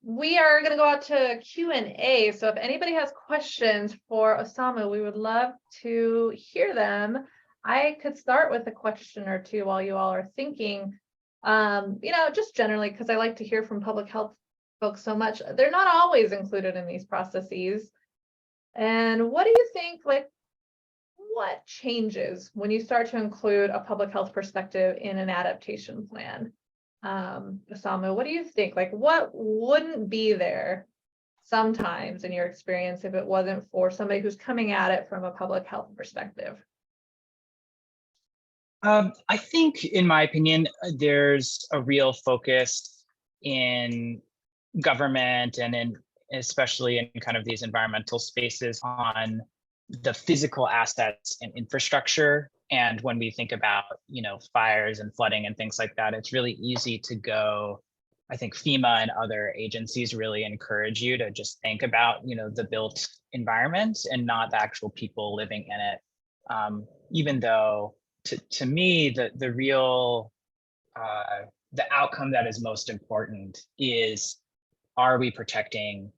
[SPEAKER 1] we are going to go out to Q&A. So if anybody has questions for Osama, we would love to hear them. I could start with a question or two while you all are thinking, just generally, because I like to hear from public health folks so much. They're not always included in these processes. And what do you think, what changes when you start to include a public health perspective in an adaptation plan? Osama, what do you think? What wouldn't be there sometimes in your experience if it wasn't for somebody who's coming at it from a public health perspective?
[SPEAKER 11] I think, in my opinion, there's a real focus in government and especially in kind of these environmental spaces on the physical assets and infrastructure. And when we think about, fires and flooding and things like that, it's really easy to go. I think FEMA and other agencies really encourage you to just think about, the built environment and not the actual people living in it. Even though to me, the real, the outcome that is most important is, are we protecting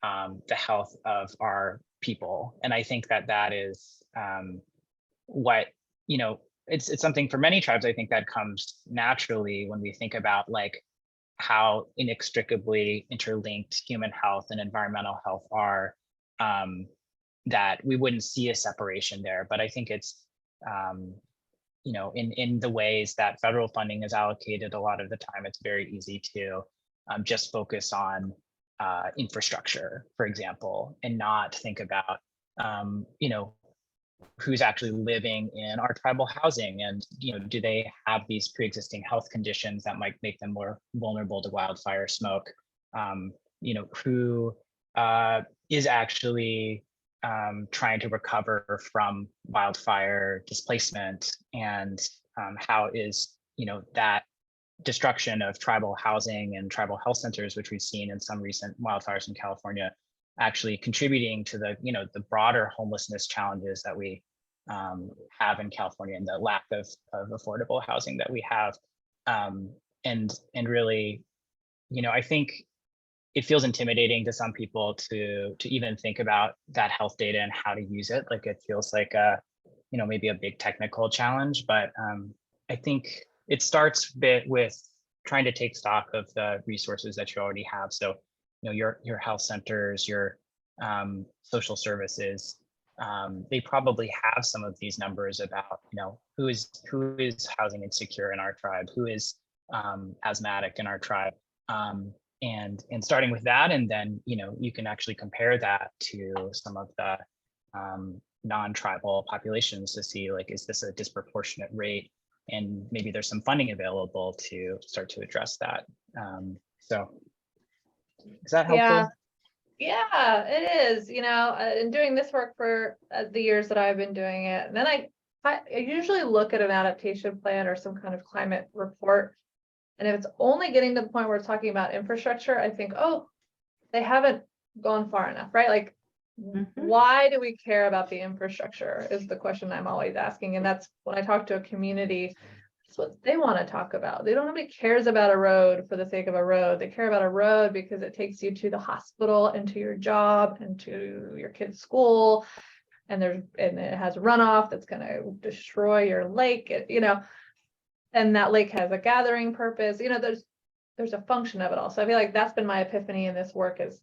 [SPEAKER 11] the health of our people? And I think that is what, it's something for many tribes, I think that comes naturally when we think about how inextricably interlinked human health and environmental health are, that we wouldn't see a separation there. But I think it's, in the ways that federal funding is allocated, a lot of the time, it's very easy to just focus on infrastructure, for example, and not think about, who's actually living in our tribal housing, and do they have these pre-existing health conditions that might make them more vulnerable to wildfire smoke? Who is actually trying to recover from wildfire displacement, and how is that destruction of tribal housing and tribal health centers, which we've seen in some recent wildfires in California, actually contributing to the broader homelessness challenges that we have in California, and the lack of affordable housing that we have. And really, I think it feels intimidating to some people to even think about that health data and how to use it. Like, it feels like maybe a big technical challenge, but I think it starts with trying to take stock of the resources that you already have. So, your health centers, your social services, they probably have some of these numbers about, who is housing insecure in our tribe, who is asthmatic in our tribe. And starting with that, and then, you can actually compare that to some of the non-tribal populations to see, like, is this a disproportionate rate? And maybe there's some funding available to start to address that. So is that helpful?
[SPEAKER 1] Yeah, it is, in doing this work for the years that I've been doing it. And then I usually look at an adaptation plan or some kind of climate report. And if it's only getting to the point where we're talking about infrastructure, I think, oh, they haven't gone far enough, right? Like, why do we care about the infrastructure is the question I'm always asking. And that's when I talk to a community, that's what they want to talk about. Nobody cares about a road for the sake of a road. They care about a road because it takes you to the hospital and to your job and to your kid's school. And it has runoff that's going to destroy your lake, and that lake has a gathering purpose. There's a function of it all. So I feel like that's been my epiphany in this work, is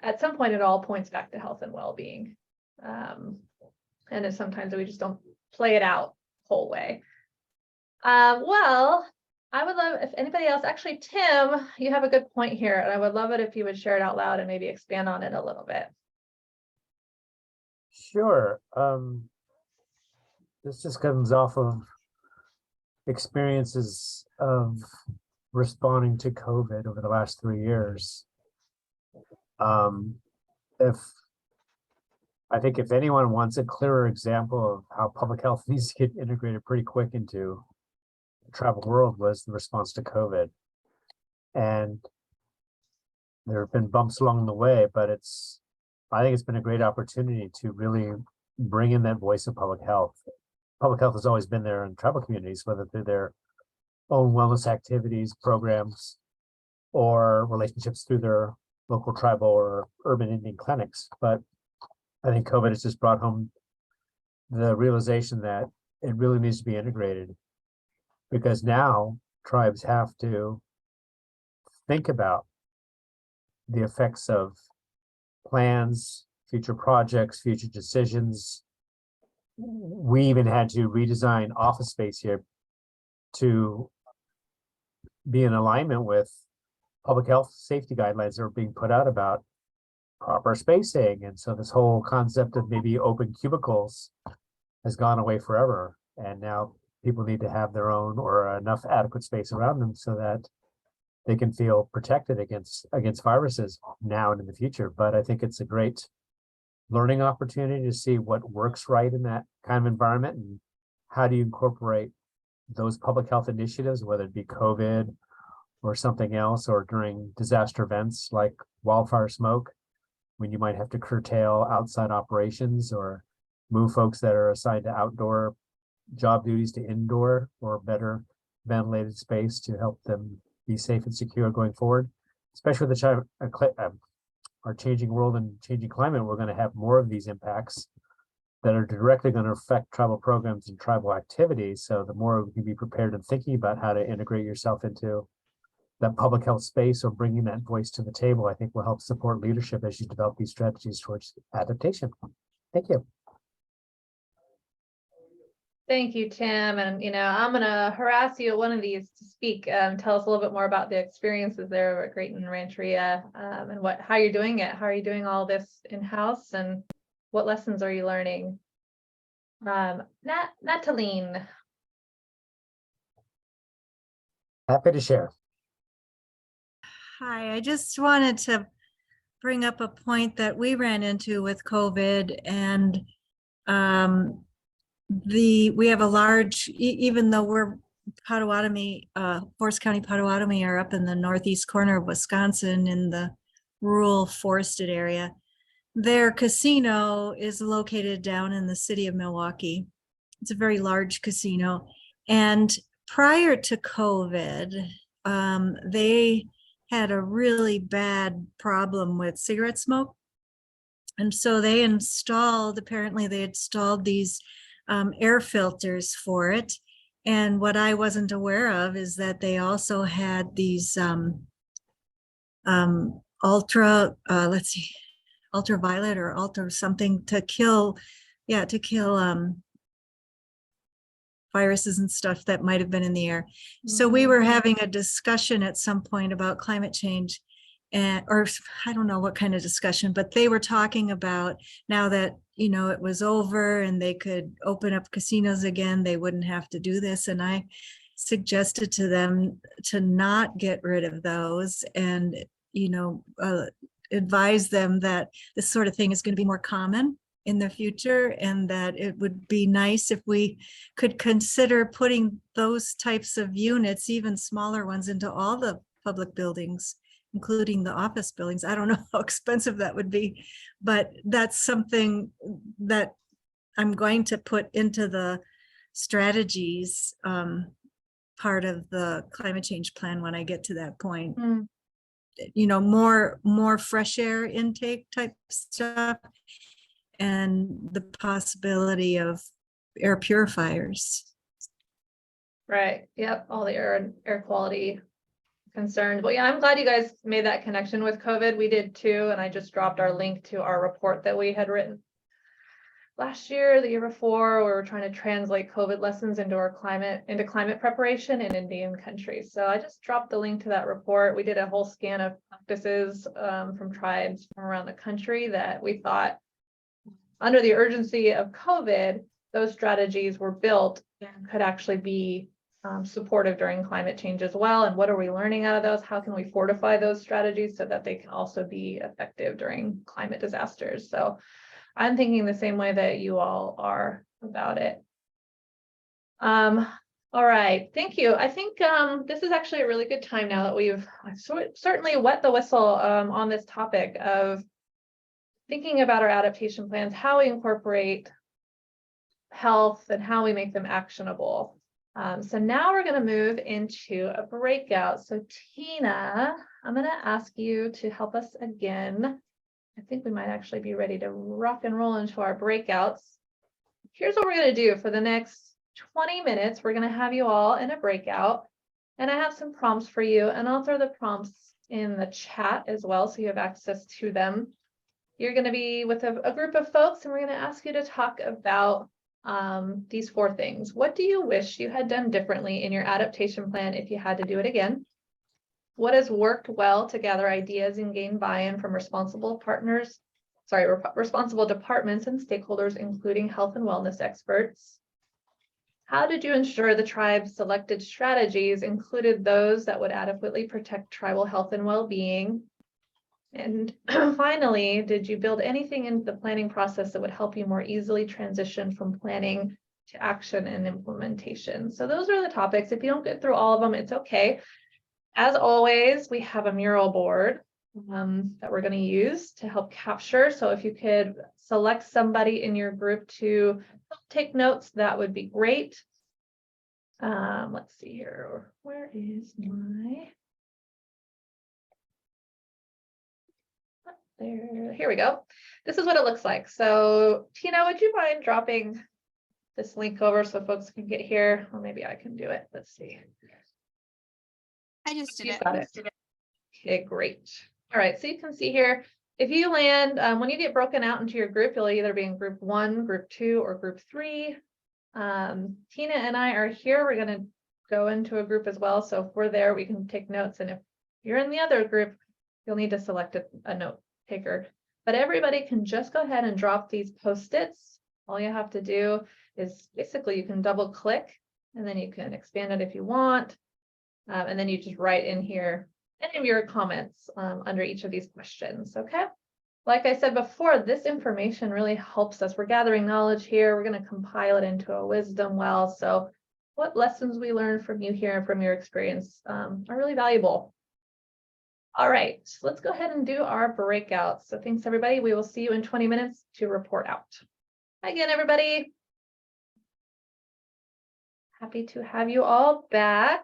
[SPEAKER 1] at some point it all points back to health and well-being. And sometimes we just don't play it out whole way. Well, I would love if anybody else, actually, Tim, you have a good point here, and I would love it if you would share it out loud and maybe expand on it a little bit.
[SPEAKER 7] Sure. This just comes off of experiences of responding to COVID over the last 3 years. I think if anyone wants a clearer example of how public health needs to get integrated pretty quick into the travel world, was the response to COVID. And there have been bumps along the way, but I think it's been a great opportunity to really bring in that voice of public health. Public health has always been there in tribal communities, whether through their own wellness activities, programs, or relationships through their local tribal or urban Indian clinics. But I think COVID has just brought home the realization that it really needs to be integrated, because now tribes have to think about the effects of plans, future projects, future decisions. We even had to redesign office space here to be in alignment with public health safety guidelines that are being put out about proper spacing. And so this whole concept of maybe open cubicles has gone away forever. And now people need to have their own or enough adequate space around them so that they can feel protected against viruses now and in the future. But I think it's a great learning opportunity to see what works right in that kind of environment, and how do you incorporate those public health initiatives, whether it be COVID or something else, or during disaster events like wildfire smoke, when you might have to curtail outside operations or move folks that are assigned to outdoor job duties to indoor or better ventilated space to help them be safe and secure going forward. Especially with our changing world and changing climate, we're going to have more of these impacts that are directly going to affect tribal programs and tribal activities. So the more we can be prepared and thinking about how to integrate yourself into that public health space, or bringing that voice to the table, I think will help support leadership as you develop these strategies towards adaptation. Thank you.
[SPEAKER 1] Thank you, Tim. And, I'm going to harass you one of these to speak. Tell us a little bit more about the experiences there at Great and Rancheria, and how you're doing it. How are you doing all this in-house? And What lessons are you learning? Nataline.
[SPEAKER 7] Happy to share.
[SPEAKER 10] Hi, I just wanted to bring up a point that we ran into with COVID, and we have a large, even though we're Potawatomi, Forest County Potawatomi are up in the northeast corner of Wisconsin in the rural forested area. Their casino is located down in the city of Milwaukee. It's a very large casino. And prior to COVID, they had a really bad problem with cigarette smoke. And so they apparently they installed these air filters for it. And what I wasn't aware of is that they also had these ultraviolet or ultra something to kill viruses and stuff that might have been in the air. So we were having a discussion at some point about climate change, or I don't know what kind of discussion, but they were talking about now that, it was over and they could open up casinos again, they wouldn't have to do this. And I suggested to them to not get rid of those and, advise them that this sort of thing is going to be more common in the future, and that it would be nice if we could consider putting those types of units, even smaller ones, into all the public buildings, including the office buildings. I don't know how expensive that would be, but that's something that I'm going to put into the strategies part of the climate change plan when I get to that point. More fresh air intake type stuff, and the possibility of air purifiers.
[SPEAKER 1] Right. Yep. All the air quality concerns. Well, yeah, I'm glad you guys made that connection with COVID. We did too. And I just dropped our link to our report that we had written last year, the year before. We were trying to translate COVID lessons into climate preparation in Indian countries. So I just dropped the link to that report. We did a whole scan of practices from tribes from around the country that we thought, under the urgency of COVID, those strategies were built and could actually be supportive during climate change as well. And what are we learning out of those? How can we fortify those strategies so that they can also be effective during climate disasters? So I'm thinking the same way that you all are about it. All right, thank you. I think this is actually a really good time now that we've certainly wet the whistle on this topic of thinking about our adaptation plans, how we incorporate health and how we make them actionable. So now we're going to move into a breakout. So Tina, I'm going to ask you to help us again. I think we might actually be ready to rock and roll into our breakouts. Here's what we're going to do for the next 20 minutes. We're going to have you all in a breakout, and I have some prompts for you, and I'll throw the prompts in the chat as well, so you have access to them. You're going to be with a group of folks, and we're going to ask you to talk about these 4 things. What do you wish you had done differently in your adaptation plan if you had to do it again? What has worked well to gather ideas and gain buy-in from responsible departments and stakeholders, including health and wellness experts? How did you ensure the tribe's selected strategies included those that would adequately protect tribal health and well-being? And finally, did you build anything into the planning process that would help you more easily transition from planning to action and implementation? So those are the topics. If you don't get through all of them, it's okay. As always, we have a mural board that we're going to use to help capture. So if you could select somebody in your group to take notes, that would be great. Let's see here. Where is my... There, here we go. This is what it looks like. So Tina, would you mind dropping this link over so folks can get here? Or maybe I can do it. Let's see.
[SPEAKER 3] I just did
[SPEAKER 1] You
[SPEAKER 3] it.
[SPEAKER 1] got it. Okay, great. All right, so you can see here, if you land, when you get broken out into your group, you'll either be in group 1, group 2, or group 3. Tina and I are here. We're going to go into a group as well. So if we're there, we can take notes. And if you're in the other group, you'll need to select a note taker. but everybody can just go ahead and drop these Post-its. All you have to do is basically you can double click and then you can expand it if you want. And then you just write in here any of your comments under each of these questions, okay? Like I said before, this information really helps us. We're gathering knowledge here. We're going to compile it into a wisdom well. So what lessons we learned from you here and from your experience are really valuable. All right, so let's go ahead and do our breakout. So thanks, everybody. We will see you in 20 minutes to report out. Hi again, everybody. Happy to have you all back.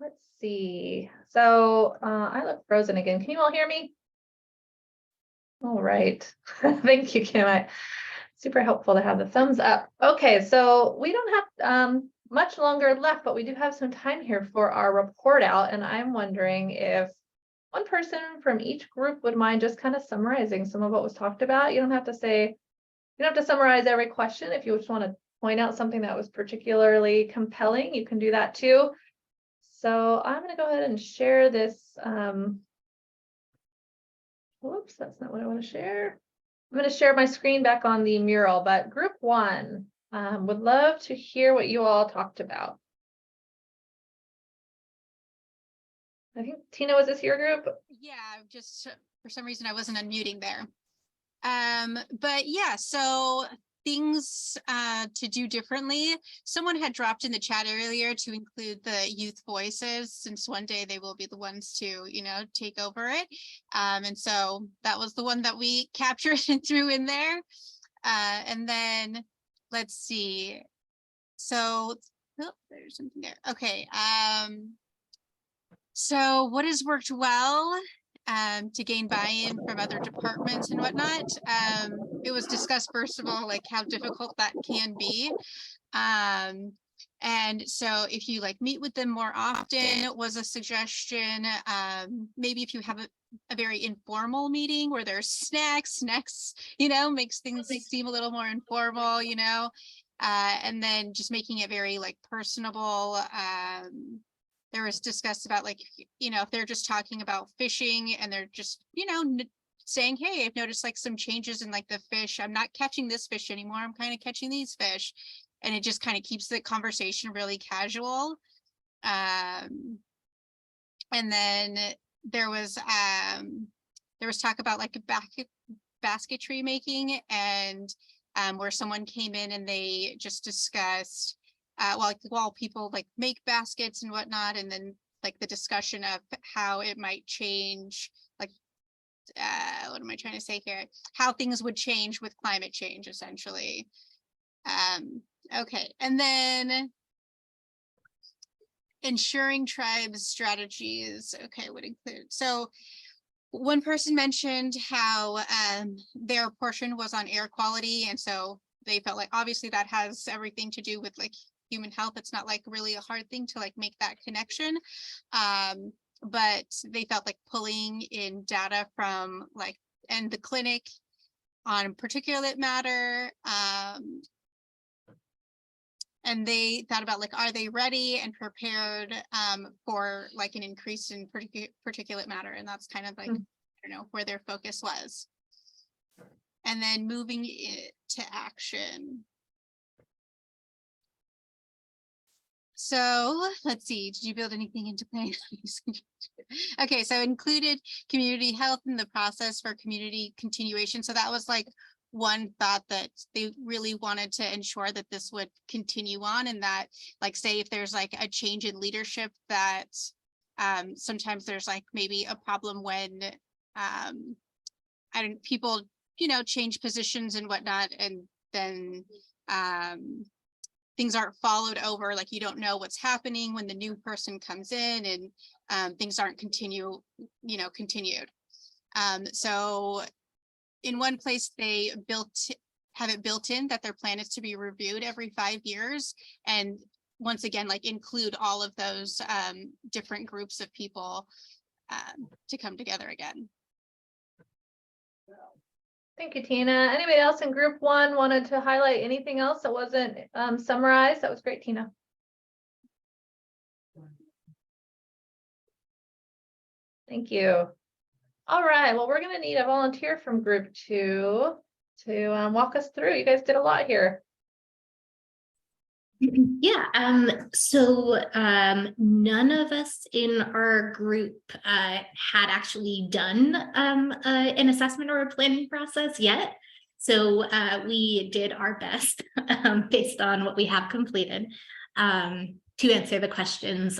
[SPEAKER 1] Let's see. So I look frozen again. Can you all hear me? All right. Thank you, Kim. Super helpful to have the thumbs up. Okay, so we don't have much longer left, but we do have some time here for our report out. And I'm wondering if one person from each group would mind just kind of summarizing some of what was talked about. You don't have to say, you don't have to summarize every question. If you just want to point out something that was particularly compelling, you can do that too. So I'm going to go ahead and share this. Whoops, that's not what I want to share. I'm going to share my screen back on the mural, but group one would love to hear what you all talked about. I think, Tina, was this your group?
[SPEAKER 3] Yeah, just for some reason I wasn't unmuting there. But yeah, so things to do differently. Someone had dropped in the chat earlier to include the youth voices, since one day they will be the ones to, you know, take over it. And so that was the one that we captured and threw in there. And then let's see. So oh, there's something there. Okay. So what has worked well to gain buy-in from other departments and whatnot? It was discussed, first of all, like how difficult that can be. And so if you like meet with them more often was a suggestion. Maybe if you have a very informal meeting where there's snacks, you know, makes things seem a little more informal, you know, and then just making it very like personable. There was discussed about like, you know, if they're just talking about fishing and they're just, you know, saying, hey, I've noticed like some changes in like the fish. I'm not catching this fish anymore. I'm kind of catching these fish. And it just kind of keeps the conversation really casual. And then there was talk about like basketry making, and where someone came in and they just discussed while people like make baskets and whatnot, and then like the discussion of how it might change, like what am I trying to say here? How things would change with climate change, essentially. Okay, and then ensuring tribes strategies, okay, would include. So one person mentioned how their portion was on air quality, and so they felt like obviously that has everything to do with like human health. It's not like really a hard thing to like make that connection. But they felt like pulling in data from like and the clinic on particulate matter. And they thought about like, are they ready and prepared for like an increase in particulate matter? And that's kind of like, I don't know, where their focus was. And then moving it to action. So let's see, did you build anything into plan? Okay, so included community health in the process for community continuation. So that was like one thought, that they really wanted to ensure that this would continue on, and that like, say if there's like a change in leadership, that sometimes there's like maybe a problem when people, you know, change positions and whatnot, and then things aren't followed over, like you don't know what's happening when the new person comes in, and things aren't continued. So in one place they have it built in that their plan is to be reviewed every 5 years, and once again like include all of those different groups of people to come together again.
[SPEAKER 1] Thank you, Tina. Anybody else in group one wanted to highlight anything else that wasn't summarized? That was great, Tina. Thank you. All right, well, we're gonna need a volunteer from group 2 to walk us through. You guys did a lot here.
[SPEAKER 12] Yeah, none of us in our group had actually done an assessment or a planning process yet. So we did our best based on what we have completed to answer the questions.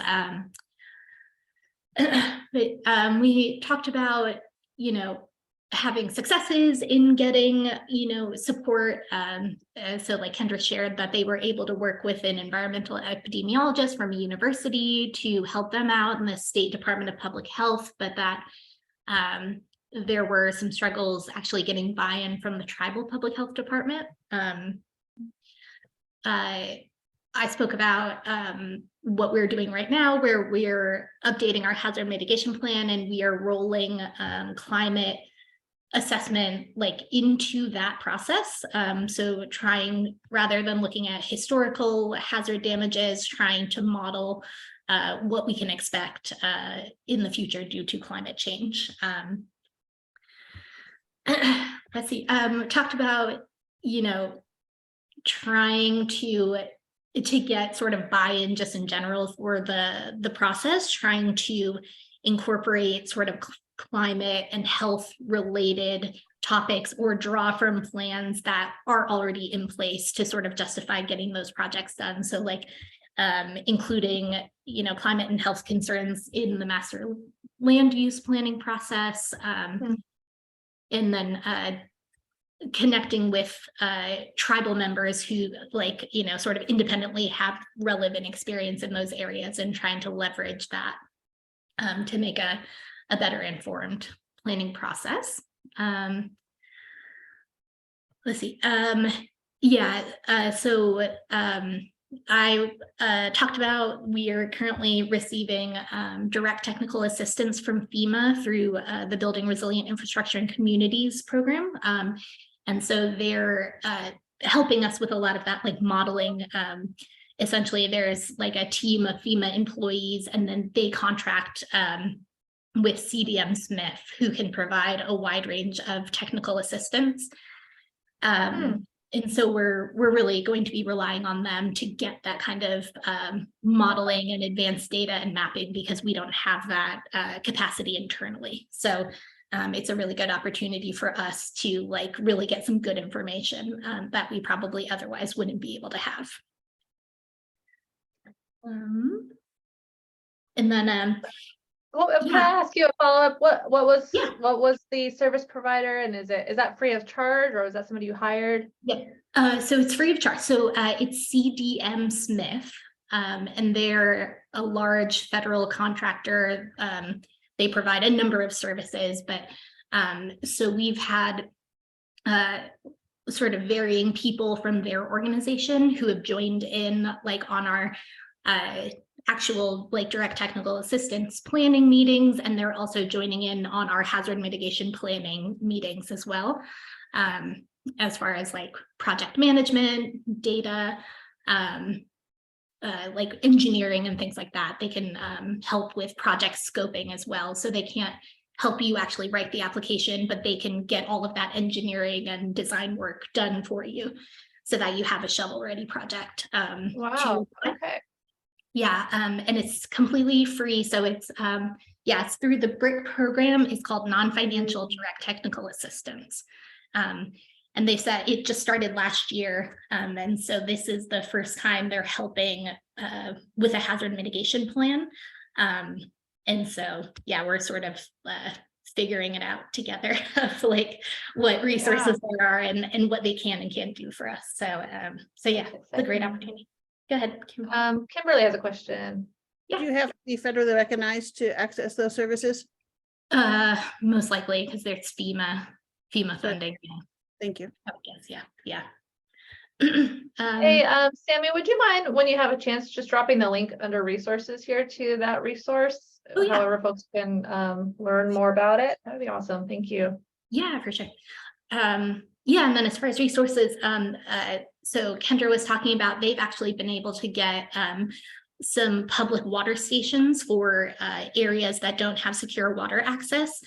[SPEAKER 12] We talked about, having successes in getting, support. So like Kendra shared that they were able to work with an environmental epidemiologist from a university to help them out in the State Department of Public Health, but that there were some struggles actually getting buy-in from the tribal public health department. I spoke about what we're doing right now, where we're updating our hazard mitigation plan, and we are rolling climate assessment into that process. So trying, rather than looking at historical hazard damages, trying to model what we can expect in the future due to climate change. Let's see, talked about, trying to get sort of buy-in just in general for the process, trying to incorporate sort of climate and health related topics or draw from plans that are already in place to sort of justify getting those projects done. So including, climate and health concerns in the master land use planning process, and then connecting with tribal members who sort of independently have relevant experience in those areas, and trying to leverage that to make a better informed planning process. Let's see. I talked about, we are currently receiving direct technical assistance from FEMA through the Building Resilient Infrastructure and Communities program. And so they're helping us with a lot of that, modeling. Essentially, there's a team of FEMA employees, and then they contract with CDM Smith, who can provide a wide range of technical assistance. And so we're really going to be relying on them to get that kind of modeling and advanced data and mapping, because we don't have that capacity internally. So it's a really good opportunity for us to really get some good information that we probably otherwise wouldn't be able to have. And then
[SPEAKER 1] well, can I ask you a follow-up? What was the service provider, and is that free of charge, or is that somebody you hired?
[SPEAKER 12] Yeah, so it's free of charge. So it's CDM Smith, and they're a large federal contractor. They provide a number of services, but so we've had sort of varying people from their organization who have joined in on our actual direct technical assistance planning meetings, and they're also joining in on our hazard mitigation planning meetings as well, as far as project management, data, engineering and things like that. They can help with project scoping as well. So they can't help you actually write the application, but they can get all of that engineering and design work done for you so that you have a shovel-ready project.
[SPEAKER 1] Wow, okay.
[SPEAKER 12] Yeah, and it's completely free. So it's it's through the BRIC program. It's called Non-Financial Direct Technical Assistance. And they said it just started last year. And so this is the first time they're helping with a hazard mitigation plan. And so, we're sort of figuring it out together of what resources there are and what they can and can't do for us. So, it's a great opportunity. Go ahead, Kim.
[SPEAKER 1] Kimberly has a question.
[SPEAKER 5] Do you have to be federally recognized to access those services?
[SPEAKER 12] Most likely, because there's FEMA funding.
[SPEAKER 5] Thank you.
[SPEAKER 12] I guess, yeah.
[SPEAKER 1] Hey, Sammy, would you mind, when you have a chance, just dropping the link under resources here to that resource? However folks can learn more about it. That'd be awesome. Thank you.
[SPEAKER 12] Yeah, for sure. And then as far as resources, so Kendra was talking about, they've actually been able to get some public water stations for areas that don't have secure water access.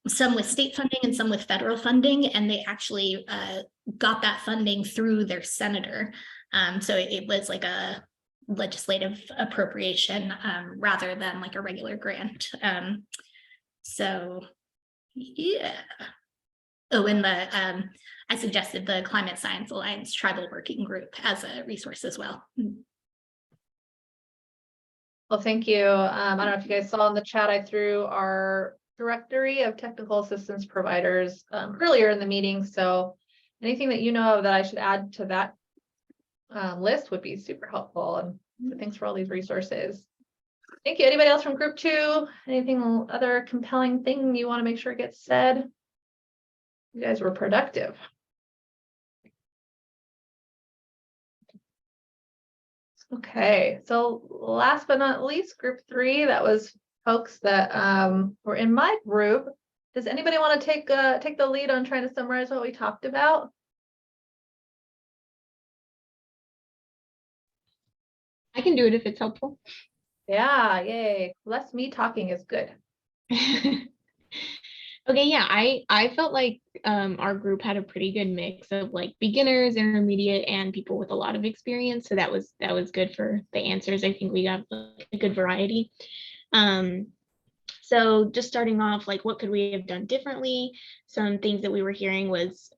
[SPEAKER 12] some with state funding and some with federal funding, and they actually got that funding through their senator. So it was like a legislative appropriation rather than like a regular grant. So yeah. Oh, and I suggested the Climate Science Alliance Tribal Working Group as a resource as well.
[SPEAKER 1] Well, thank you. I don't know if you guys saw in the chat, I threw our directory of technical assistance providers earlier in the meeting. So anything that you know of that I should add to that list would be super helpful. And so thanks for all these resources. Thank you. Anybody else from group 2? Anything other compelling thing you want to make sure gets said? You guys were productive. Okay, so last but not least, group 3, that was folks that were in my group. Does anybody want to take the lead on trying to summarize what we talked about?
[SPEAKER 13] I can do it if it's helpful.
[SPEAKER 1] Yeah, yay. Less me talking is good.
[SPEAKER 13] Okay, yeah, I felt like our group had a pretty good mix of like beginners, intermediate, and people with a lot of experience. So that was good for the answers. I think we got a good variety. So just starting off, like what could we have done differently? Some things that we were hearing was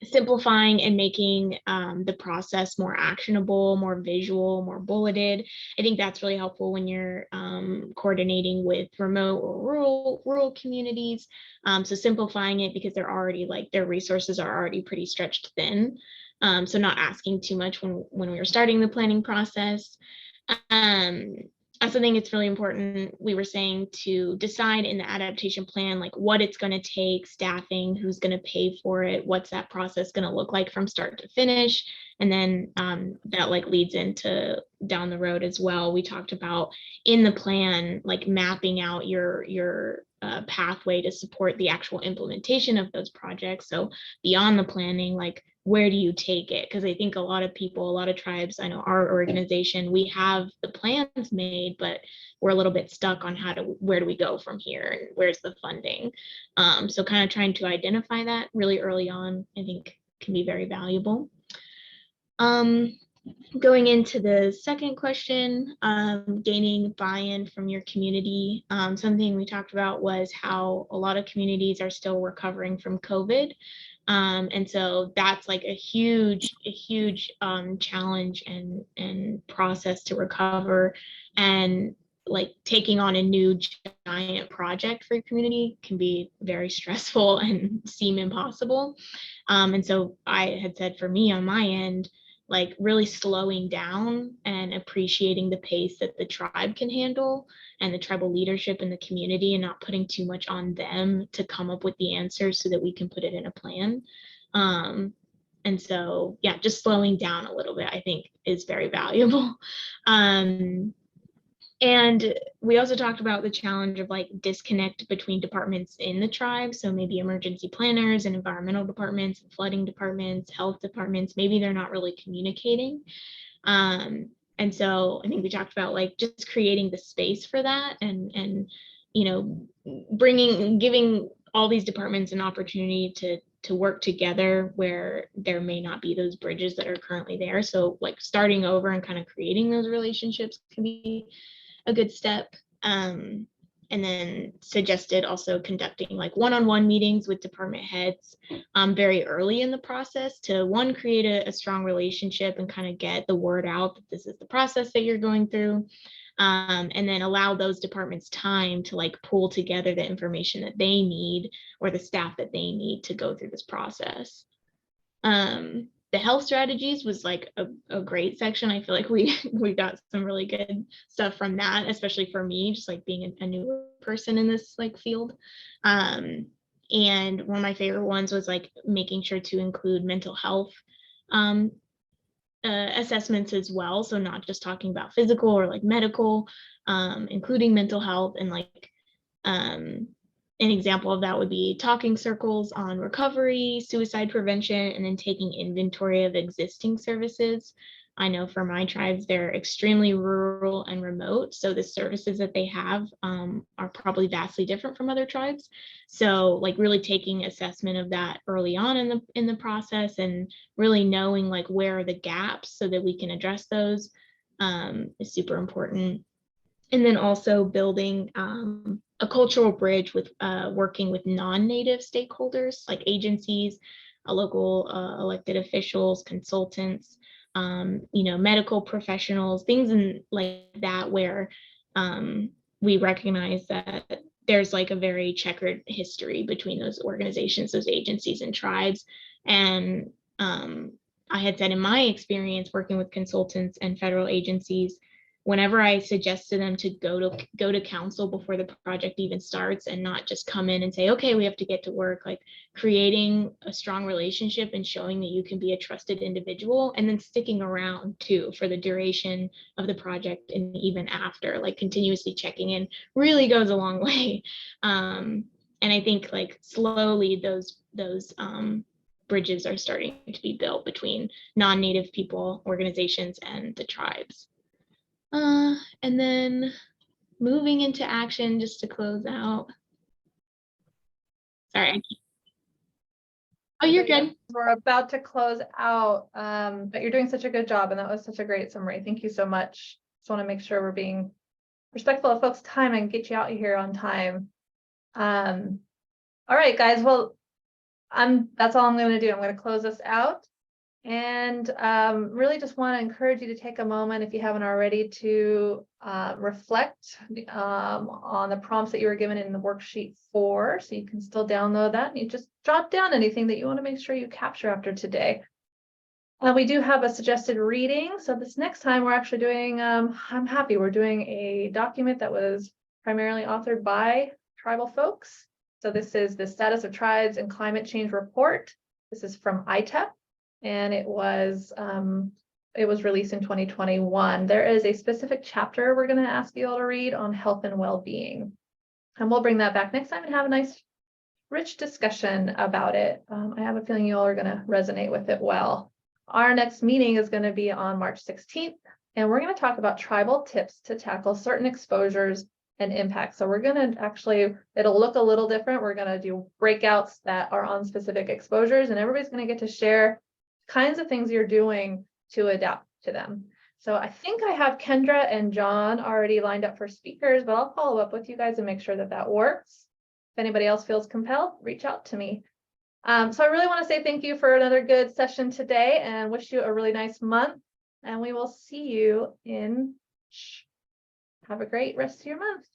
[SPEAKER 13] simplifying and making the process more actionable, more visual, more bulleted. I think that's really helpful when you're coordinating with remote or rural communities. So simplifying it because they're already like their resources are already pretty stretched thin. So not asking too much when we were starting the planning process. I also think it's really important, we were saying, to decide in the adaptation plan, like what it's going to take, staffing, who's going to pay for it, what's that process going to look like from start to finish. And then that like leads into down the road as well. We talked about in the plan, like mapping out your pathway to support the actual implementation of those projects. So beyond the planning, like where do you take it? Because I think a lot of people, a lot of tribes, I know our organization, we have the plans made, but we're a little bit stuck on where do we go from here and where's the funding? So kind of trying to identify that really early on, I think can be very valuable. Going into the second question, gaining buy-in from your community. Something we talked about was how a lot of communities are still recovering from COVID. And so that's like a huge challenge and process to recover, and like taking on a new giant project for your community can be very stressful and seem impossible. And so I had said for me on my end, like really slowing down and appreciating the pace that the tribe can handle and the tribal leadership in the community, and not putting too much on them to come up with the answers so that we can put it in a plan. And so, yeah, just slowing down a little bit, I think is very valuable. And we also talked about the challenge of like disconnect between departments in the tribe. So maybe emergency planners and environmental departments, and flooding departments, health departments, maybe they're not really communicating. And so I think we talked about like just creating the space for that, and you know, giving all these departments an opportunity to work together where there may not be those bridges that are currently there. So like starting over and kind of creating those relationships can be a good step. And then suggested also conducting like one-on-one meetings with department heads very early in the process to create a strong relationship and kind of get the word out that this is the process that you're going through. And then allow those departments time to like pull together the information that they need or the staff that they need to go through this process. The health strategies was like a great section. I feel like we got some really good stuff from that, especially for me, just like being a new person in this like field. And one of my favorite ones was like making sure to include mental health assessments as well. So not just talking about physical or like medical, including mental health. And like an example of that would be talking circles on recovery, suicide prevention, and then taking inventory of existing services. I know for my tribes, they're extremely rural and remote. So the services that they have are probably vastly different from other tribes. So like really taking assessment of that early on in the process and really knowing like where are the gaps so that we can address those is super important. And then also building a cultural bridge with working with non-native stakeholders like agencies, local elected officials, consultants, medical professionals, things like that, where we recognize that there's like a very checkered history between those organizations, those agencies and tribes. And I had said in my experience working with consultants and federal agencies, whenever I suggest to them to go to council before the project even starts and not just come in and say, okay, we have to get to work, like creating a strong relationship and showing that you can be a trusted individual and then sticking around too for the duration of the project and even after, like continuously checking in really goes a long way. And I think like slowly those bridges are starting to be built between non-native people, organizations, and the tribes. And then moving into action just to close out. Sorry. Oh, you're good.
[SPEAKER 1] We're about to close out, but you're doing such a good job, and that was such a great summary. Thank you so much. Just want to make sure we're being respectful of folks' time and get you out here on time. All right, guys. Well, that's all I'm going to do. I'm going to close this out. And really just want to encourage you to take a moment, if you haven't already, to reflect on the prompts that you were given in the worksheet 4. So you can still download that and you just jot down anything that you want to make sure you capture after today. We do have a suggested reading. So this next time we're actually doing, I'm happy we're doing a document that was primarily authored by tribal folks. So this is the Status of Tribes and Climate Change Report. This is from ITEP. And it was released in 2021. There is a specific chapter we're going to ask you all to read on health and well-being. And we'll bring that back next time and have a nice, rich discussion about it. I have a feeling you all are going to resonate with it well. Our next meeting is going to be on March 16th, and we're going to talk about tribal tips to tackle certain exposures and impacts. So we're going to actually, it'll look a little different. We're going to do breakouts that are on specific exposures, and everybody's going to get to share kinds of things you're doing to adapt to them. So I think I have Kendra and John already lined up for speakers, but I'll follow up with you guys and make sure that that works. If anybody else feels compelled, reach out to me. So I really want to say thank you for another good session today and wish you a really nice month. And we will see you in, have a great rest of your month.